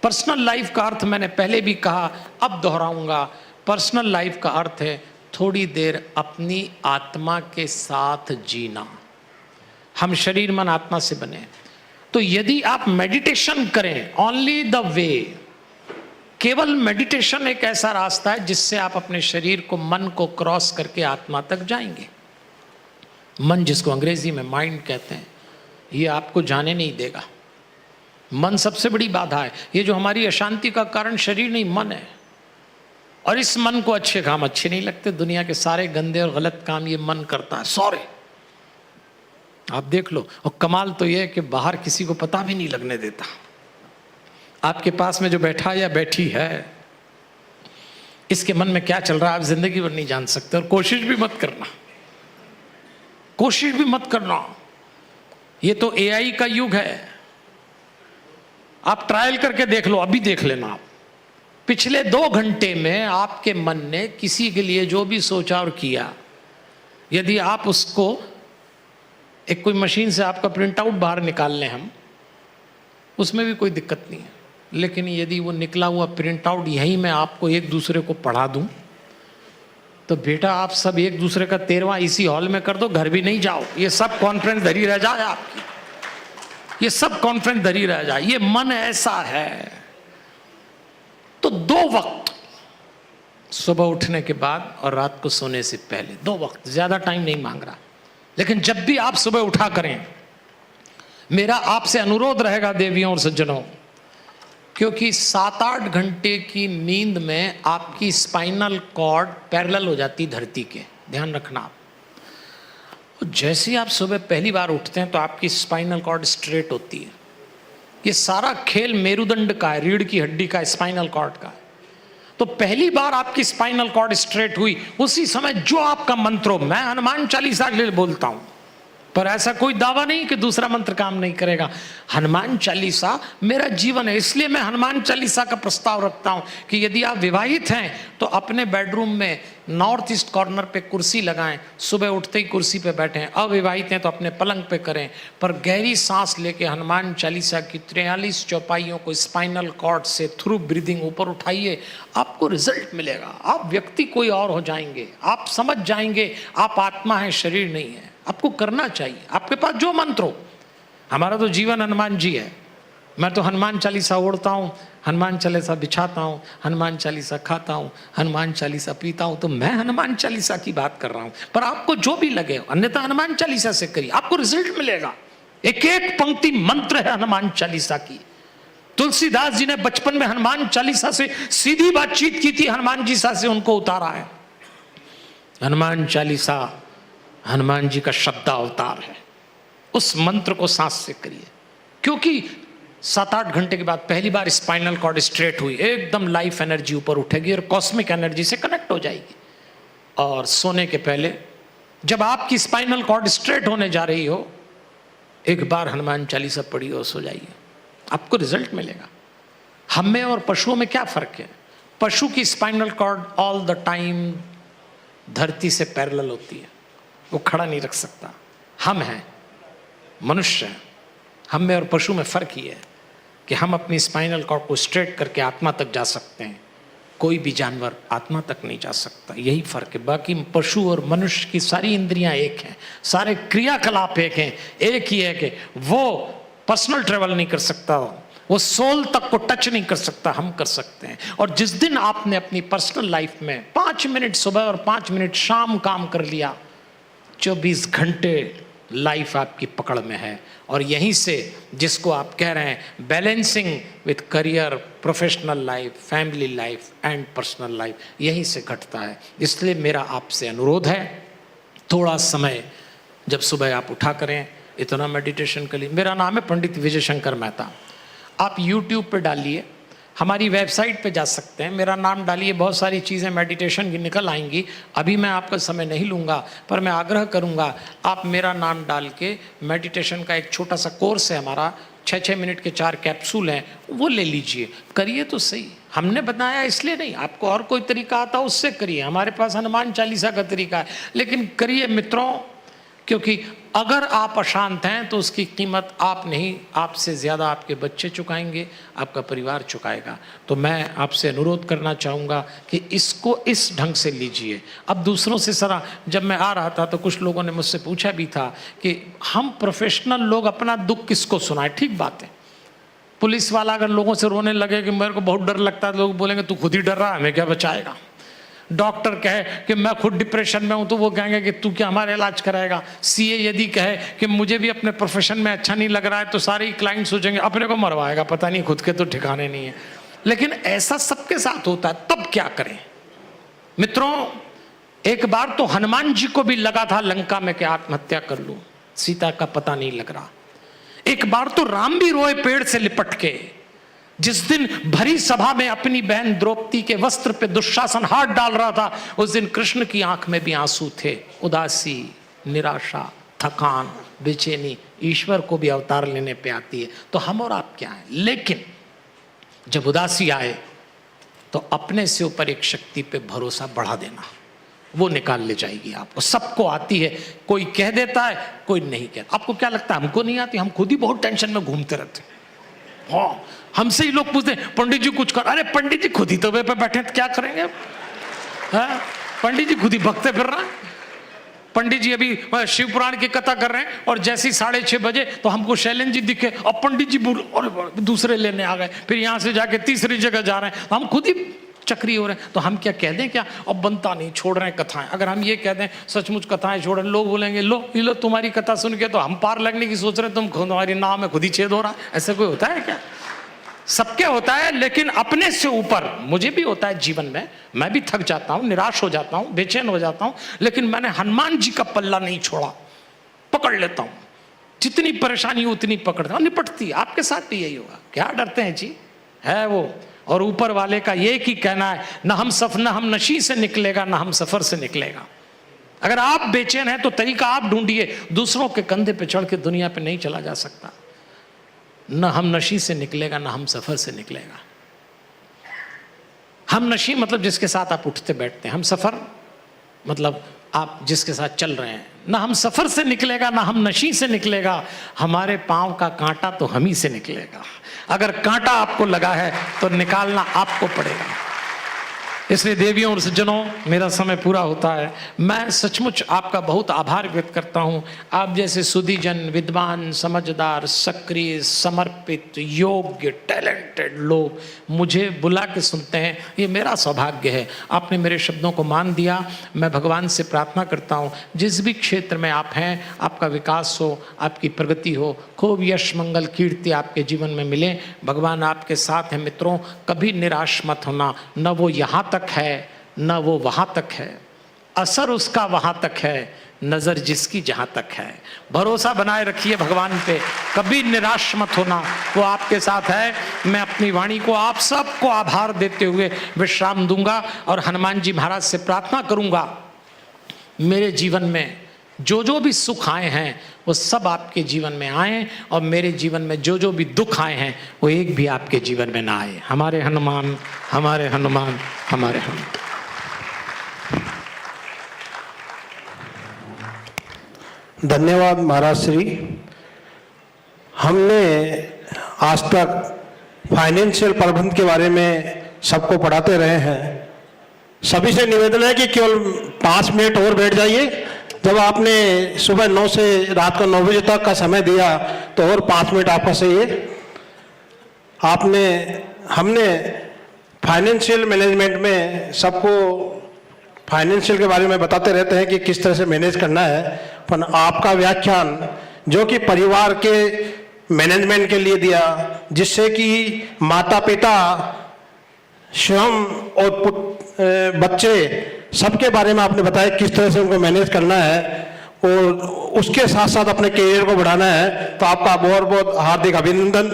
पर्सनल लाइफ का अर्थ मैंने पहले भी कहा, अब दोहराऊंगा। पर्सनल लाइफ का अर्थ है थोड़ी देर अपनी आत्मा के साथ जीना। हम शरीर मन आत्मा से बने, तो यदि आप मेडिटेशन करें, ओनली द वे, केवल मेडिटेशन एक ऐसा रास्ता है जिससे आप अपने शरीर को, मन को क्रॉस करके आत्मा तक जाएंगे। मन, जिसको अंग्रेजी में माइंड कहते हैं, ये आपको जाने नहीं देगा। मन सबसे बड़ी बाधा है। ये जो हमारी अशांति का कारण शरीर नहीं, मन है। और इस मन को अच्छे काम अच्छे नहीं लगते, दुनिया के सारे गंदे और गलत काम ये मन करता है, सॉरी आप देख लो। और कमाल तो ये है कि बाहर किसी को पता भी नहीं लगने देता। आपके पास में जो बैठा या बैठी है, इसके मन में क्या चल रहा है आप जिंदगी भर नहीं जान सकते। और कोशिश भी मत करना, कोशिश भी मत करना। ये तो एआई का युग है, आप ट्रायल करके देख लो, अभी देख लेना आप। पिछले 2 घंटे में आपके मन ने किसी के लिए जो भी सोचा और किया, यदि आप उसको एक कोई मशीन से आपका प्रिंट आउट बाहर निकाल लें हम, उसमें भी कोई दिक्कत नहीं है। लेकिन यदि वो निकला हुआ प्रिंट आउट यहीं मैं आपको एक दूसरे को पढ़ा दूं, तो बेटा आप सब एक दूसरे का 13वां इसी हॉल में कर दो, घर भी नहीं जाओ। ये सब कॉन्फ्रेंस धरी रह जाए आपकी, ये सब कॉन्फ्रेंस धरी रह जाए। ये मन ऐसा है। तो 2 वक्त, सुबह उठने के बाद और रात को सोने से पहले, 2 वक्त, ज्यादा टाइम नहीं मांग रहा। लेकिन जब भी आप सुबह उठा करें, मेरा आपसे अनुरोध रहेगा देवियों और सज्जनों, क्योंकि 7-8 घंटे की नींद में आपकी स्पाइनल कॉर्ड पैरेलल हो जाती धरती के, ध्यान रखना आप। जैसे ही आप सुबह पहली बार उठते हैं तो आपकी स्पाइनल कॉर्ड स्ट्रेट होती है। ये सारा खेल मेरुदंड का है, रीढ़ की हड्डी का, स्पाइनल कॉर्ड का। तो पहली बार आपकी स्पाइनल कॉर्ड स्ट्रेट हुई, उसी समय जो आपका मंत्र हो, मैं हनुमान चालीसा के लिए बोलता हूं, पर ऐसा कोई दावा नहीं कि दूसरा मंत्र काम नहीं करेगा। हनुमान चालीसा मेरा जीवन है, इसलिए मैं हनुमान चालीसा का प्रस्ताव रखता हूं कि यदि आप विवाहित हैं तो अपने बेडरूम में नॉर्थ ईस्ट कॉर्नर पे कुर्सी लगाएं, सुबह उठते ही कुर्सी पे बैठें। अविवाहित हैं तो अपने पलंग पे करें, पर गहरी सांस लेके हनुमान चालीसा की 43 चौपाइयों को स्पाइनल कॉर्ड से थ्रू ब्रीदिंग ऊपर उठाइए, आपको रिजल्ट मिलेगा। आप व्यक्ति कोई और हो जाएंगे, आप समझ जाएंगे आप आत्मा है, शरीर नहीं है। आपको करना चाहिए, आपके पास जो मंत्र हो। हमारा तो जीवन हनुमान जी है। मैं तो हनुमान चालीसा ओढ़ता हूँ, हनुमान चालीसा बिछाता हूँ, हनुमान चालीसा खाता हूँ, हनुमान चालीसा पीता हूँ। तो मैं हनुमान चालीसा की बात कर रहा हूँ, पर आपको जो भी लगे, अन्यथा हनुमान चालीसा से करिए, आपको रिजल्ट मिलेगा। एक एक पंक्ति मंत्र है हनुमान चालीसा की। तुलसीदास जी ने बचपन में हनुमान चालीसा से सीधी बातचीत की थी, हनुमान जी से उनको उतारा है। हनुमान चालीसा हनुमान जी का शब्दावतार है। उस मंत्र को सांस से करिए, क्योंकि 7-8 घंटे के बाद पहली बार स्पाइनल कॉर्ड स्ट्रेट हुई, एकदम लाइफ एनर्जी ऊपर उठेगी और कॉस्मिक एनर्जी से कनेक्ट हो जाएगी। और सोने के पहले जब आपकी स्पाइनल कॉर्ड स्ट्रेट होने जा रही हो, एक बार हनुमान चालीसा पढ़िए और सो जाइए, आपको रिजल्ट मिलेगा। हम में और पशुओं में क्या फर्क है? पशु की spinal cord all the time धरती से पैरेलल होती है, वो खड़ा नहीं रख सकता। हम हैं मनुष्य हैं, हम में और पशु में फर्क ही है कि हम अपनी स्पाइनल कॉर्ड को स्ट्रेट करके आत्मा तक जा सकते हैं, कोई भी जानवर आत्मा तक नहीं जा सकता, यही फर्क है। बाकी पशु और मनुष्य की सारी इंद्रियां एक हैं, सारे क्रियाकलाप एक हैं, एक ही है कि वो पर्सनल ट्रेवल नहीं कर सकता, वो सोल तक को टच नहीं कर सकता, हम कर सकते हैं। और जिस दिन आपने अपनी पर्सनल लाइफ में 5 मिनट सुबह और 5 मिनट शाम काम कर लिया, 24 घंटे लाइफ आपकी पकड़ में है। और यहीं से जिसको आप कह रहे हैं balancing with career, professional life, family life and personal life, यहीं से घटता है। इसलिए मेरा आपसे अनुरोध है, थोड़ा समय जब सुबह आप उठा करें, इतना मेडिटेशन कर लीजिए। मेरा नाम है पंडित विजय शंकर मेहता। आप YouTube पे डालिए, हमारी वेबसाइट पे जा सकते हैं, मेरा नाम डालिए, बहुत सारी चीज़ें मेडिटेशन की निकल आएंगी। अभी मैं आपका समय नहीं लूँगा, पर मैं आग्रह करूँगा आप मेरा नाम डाल के मेडिटेशन का एक छोटा सा कोर्स है हमारा, 6-6 मिनट के 4 कैप्सूल हैं, वो ले लीजिए, करिए तो सही। हमने बताया इसलिए नहीं, आपको और कोई तरीका आता उससे करिए, हमारे पास हनुमान चालीसा का तरीका है, लेकिन करिए मित्रों, क्योंकि अगर आप अशांत हैं तो उसकी कीमत आप नहीं, आपसे ज़्यादा आपके बच्चे चुकाएंगे, आपका परिवार चुकाएगा। तो मैं आपसे अनुरोध करना चाहूँगा कि इसको इस ढंग से लीजिए। अब दूसरों से सरा, जब मैं आ रहा था तो कुछ लोगों ने मुझसे पूछा भी था कि हम प्रोफेशनल लोग अपना दुख किसको सुनाएं। ठीक बात है, पुलिस वाला अगर लोगों से रोने लगे कि मेरे को बहुत डर लगता है, लोग बोलेंगे तू खुद ही डर रहा है, हमें क्या बचाएगा। डॉक्टर कहे कि मैं खुद डिप्रेशन में हूं, तो वो कहेंगे कि तू क्या हमारा इलाज कराएगा। सीए यदि कहे कि मुझे भी अपने प्रोफेशन में अच्छा नहीं लग रहा है, तो सारे क्लाइंट सोचेंगे अपने को मरवाएगा, पता नहीं खुद के तो ठिकाने नहीं है। लेकिन ऐसा सबके साथ होता है, तब क्या करें मित्रों? एक बार तो हनुमान जी को भी लगा था लंका में कि आत्महत्या कर लूं, सीता का पता नहीं लग रहा। एक बार तो राम भी रोए पेड़ से लिपट के, जिस दिन भरी सभा में अपनी बहन द्रौपदी के वस्त्र पे दुशासन हाथ डाल रहा था, उस दिन कृष्ण की आंख में भी आंसू थे। उदासी, निराशा, थकान, बेचैनी ईश्वर को भी अवतार लेने पे आती है। तो हम और आप क्या हैं? लेकिन जब उदासी आए तो अपने से ऊपर एक शक्ति पे भरोसा बढ़ा देना, वो निकाल ले जाएगी आपको। सबको आती है, कोई कह देता है, कोई नहीं कहता। आपको क्या लगता है हमको नहीं आती? हम खुद ही बहुत टेंशन में घूमते रहते हैं। हाँ, हमसे ही लोग पूछते हैं पंडित जी कुछ कर। अरे पंडित जी खुद ही तो वे पे बैठे तो क्या करेंगे? हाँ, पंडित जी खुद ही भगते फिर रहा है। पंडित जी अभी शिव पुराण की कथा कर रहे हैं और जैसे ही 6:30 बजे तो हमको शैलेंद्र जी दिखे और पंडित जी बोल, और दूसरे लेने आ गए, फिर यहाँ से जाके तीसरी जगह जा रहे हैं, तो हम खुद ही चक्री हो रहे हैं। तो हम क्या कह दें? क्या अब बनता नहीं, छोड़ रहे हैं कथाएं। अगर हम ये कह दें सचमुच कथाएं छोड़ रहे, लोग बोलेंगे लो ये लो तुम्हारी कथा सुन के तो हम पार लगने की सोच रहे हैं, तुम तुम्हारी नाव में खुद ही छेद हो रहा है। ऐसा कोई होता है क्या? सबके होता है, लेकिन अपने से ऊपर। मुझे भी होता है जीवन में, मैं भी थक जाता हूँ, निराश हो जाता हूँ, बेचैन हो जाता हूँ, लेकिन मैंने हनुमान जी का पल्ला नहीं छोड़ा, पकड़ लेता हूँ। जितनी परेशानी हो उतनी पकड़ता हूँ, निपटती। आपके साथ भी यही होगा, क्या डरते हैं जी? है वो। और ऊपर वाले का ये ही कहना है, न हम नशी से निकलेगा, न हम सफर से निकलेगा। अगर आप बेचैन हैं तो तरीका आप ढूंढिए, दूसरों के कंधे पे चढ़ के दुनिया पे नहीं चला जा सकता। न हम नशी से निकलेगा, न हम सफर से निकलेगा। हम नशी मतलब जिसके साथ आप उठते बैठते हैं, हम सफर मतलब आप जिसके साथ चल रहे हैं। न हम सफर से निकलेगा, न हम नशी से निकलेगा, हमारे पांव का कांटा तो हम ही से निकलेगा। अगर कांटा आपको लगा है तो निकालना आपको पड़ेगा। इसलिए देवियों और सज्जनों, मेरा समय पूरा होता है। मैं सचमुच आपका बहुत आभार व्यक्त करता हूँ। आप जैसे सुधीजन, विद्वान, समझदार, सक्रिय, समर्पित, योग्य, टैलेंटेड लोग मुझे बुला के सुनते हैं, ये मेरा सौभाग्य है। आपने मेरे शब्दों को मान दिया। मैं भगवान से प्रार्थना करता हूँ जिस भी क्षेत्र में आप हैं, आपका विकास हो, आपकी प्रगति हो, खूब यश, मंगल, कीर्ति आपके जीवन में मिले। भगवान आपके साथ हैं मित्रों। कभी निराश मत होना, न वो यहाँ तक है न वो वहाँ तक है, असर उसका वहाँ तक है नजर जिसकी जहां तक है। भरोसा बनाए रखिए भगवान पे, कभी निराश मत होना, वो आपके साथ है। मैं अपनी वाणी को आप सबको आभार देते हुए विश्राम दूंगा और हनुमान जी महाराज से प्रार्थना करूंगा, मेरे जीवन में जो जो भी सुख आए हैं वो सब आपके जीवन में आए, और मेरे जीवन में जो जो भी दुख आए हैं वो एक भी आपके जीवन में ना आए। हमारे हनुमान, हमारे हनुमान, हमारे हनुमान। धन्यवाद महाराज श्री। हमने आज तक फाइनेंशियल प्रबंधन के बारे में सबको पढ़ाते रहे हैं। सभी से निवेदन है कि केवल 5 मिनट और बैठ जाइए। जब आपने सुबह 9 से रात को 9 बजे तक का समय दिया तो और 5 मिनट आपका चाहिए। हमने फाइनेंशियल मैनेजमेंट में सबको फाइनेंशियल के बारे में बताते रहते हैं कि किस तरह से मैनेज करना है, पर आपका व्याख्यान जो कि परिवार के मैनेजमेंट के लिए दिया, जिससे कि माता पिता स्वयं और बच्चे सबके बारे में आपने बताया किस तरह से उनको मैनेज करना है और उसके साथ साथ अपने करियर को बढ़ाना है। तो आपका बहुत बहुत हार्दिक अभिनंदन।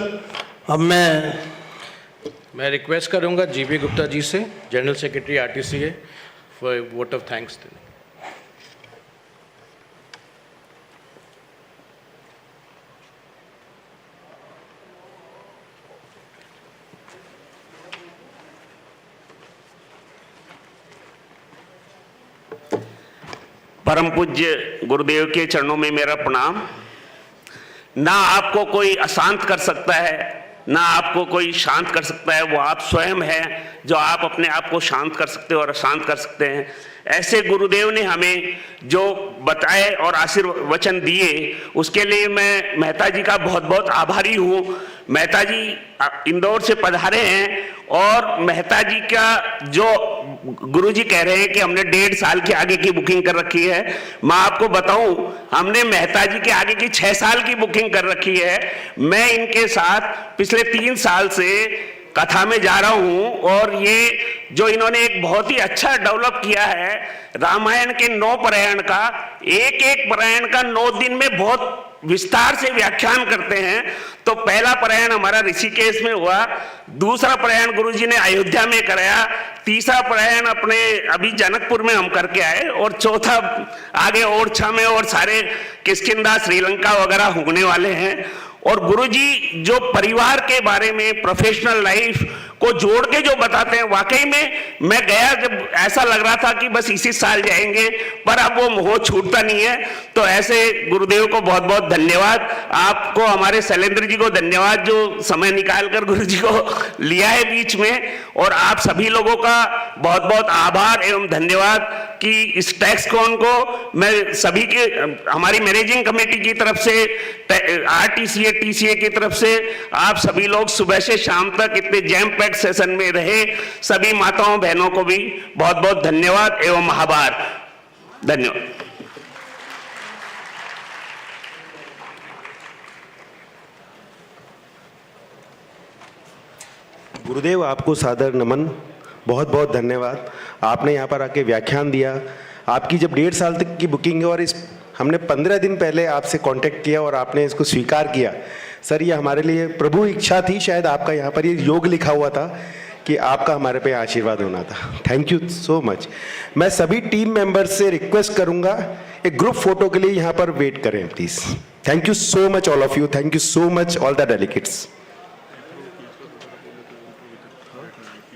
अब मैं रिक्वेस्ट करूंगा जीबी गुप्ता जी से, general secretary RTCA, for vote of thanks. परम पूज्य गुरुदेव के चरणों में मेरा प्रणाम। ना आपको कोई अशांत कर सकता है, ना आपको कोई शांत कर सकता है, वो आप स्वयं हैं जो आप अपने आप को शांत कर सकते हो और अशांत कर सकते हैं। ऐसे गुरुदेव ने हमें जो बताए और आशीर्वचन दिए, उसके लिए मैं मेहता जी का बहुत बहुत आभारी हूँ। मेहता जी इंदौर से पधारे हैं और मेहता जी का जो गुरु जी कह रहे हैं कि हमने 1.5 साल के आगे की बुकिंग कर रखी है, मैं आपको बताऊं हमने मेहता जी के आगे की 6 साल की बुकिंग कर रखी है। मैं इनके साथ पिछले 3 साल से कथा में जा रहा हूं और ये जो इन्होंने एक बहुत ही अच्छा डेवलप किया है, रामायण के 9 पारायण का, एक एक पारायण का 9 दिन में बहुत विस्तार से व्याख्यान करते हैं। तो पहला पारायण हमारा ऋषिकेश में हुआ, दूसरा पारायण गुरुजी ने अयोध्या में कराया, तीसरा पारायण अपने अभी जनकपुर में हम करके आए, और चौथा आगे ओरछा में और सारे किष्किंधा श्रीलंका वगैरह होने वाले हैं। और गुरुजी जो परिवार के बारे में, प्रोफेशनल लाइफ को जोड़ के जो बताते हैं, वाकई में मैं गया जब ऐसा लग रहा था कि बस इसी साल जाएंगे, पर अब वो मोह छूटता नहीं है। तो ऐसे गुरुदेव को बहुत बहुत धन्यवाद। आपको, हमारे शैलेंद्र जी को धन्यवाद जो समय निकालकर गुरुजी को लिया है बीच में, और आप सभी लोगों का बहुत बहुत आभार एवं धन्यवाद कि इस टैक्स कॉन को मैं सभी के, हमारी मैनेजिंग कमेटी की तरफ से, आरटीसीए टीसीए की तरफ से, आप सभी लोग सुबह से शाम तक इतने जैम पैक्ड सेशन में रहे, सभी माताओं बहनों को भी बहुत बहुत धन्यवाद एवं आभार। धन्यवाद। गुरुदेव, आपको सादर नमन, बहुत बहुत धन्यवाद। आपने यहाँ पर आके व्याख्यान दिया। आपकी जब 1.5 साल तक की बुकिंग है और हमने 15 दिन पहले आपसे कांटेक्ट किया और आपने इसको स्वीकार किया। सर, ये हमारे लिए प्रभु इच्छा थी, शायद आपका यहाँ पर ये योग लिखा हुआ था कि आपका हमारे पे आशीर्वाद होना था। Thank you so much. मैं सभी टीम मेंबर्स से रिक्वेस्ट करूँगा एक ग्रुप फोटो के लिए यहाँ पर वेट करें please. Thank you so much all of you. Thank you so much all the delegates.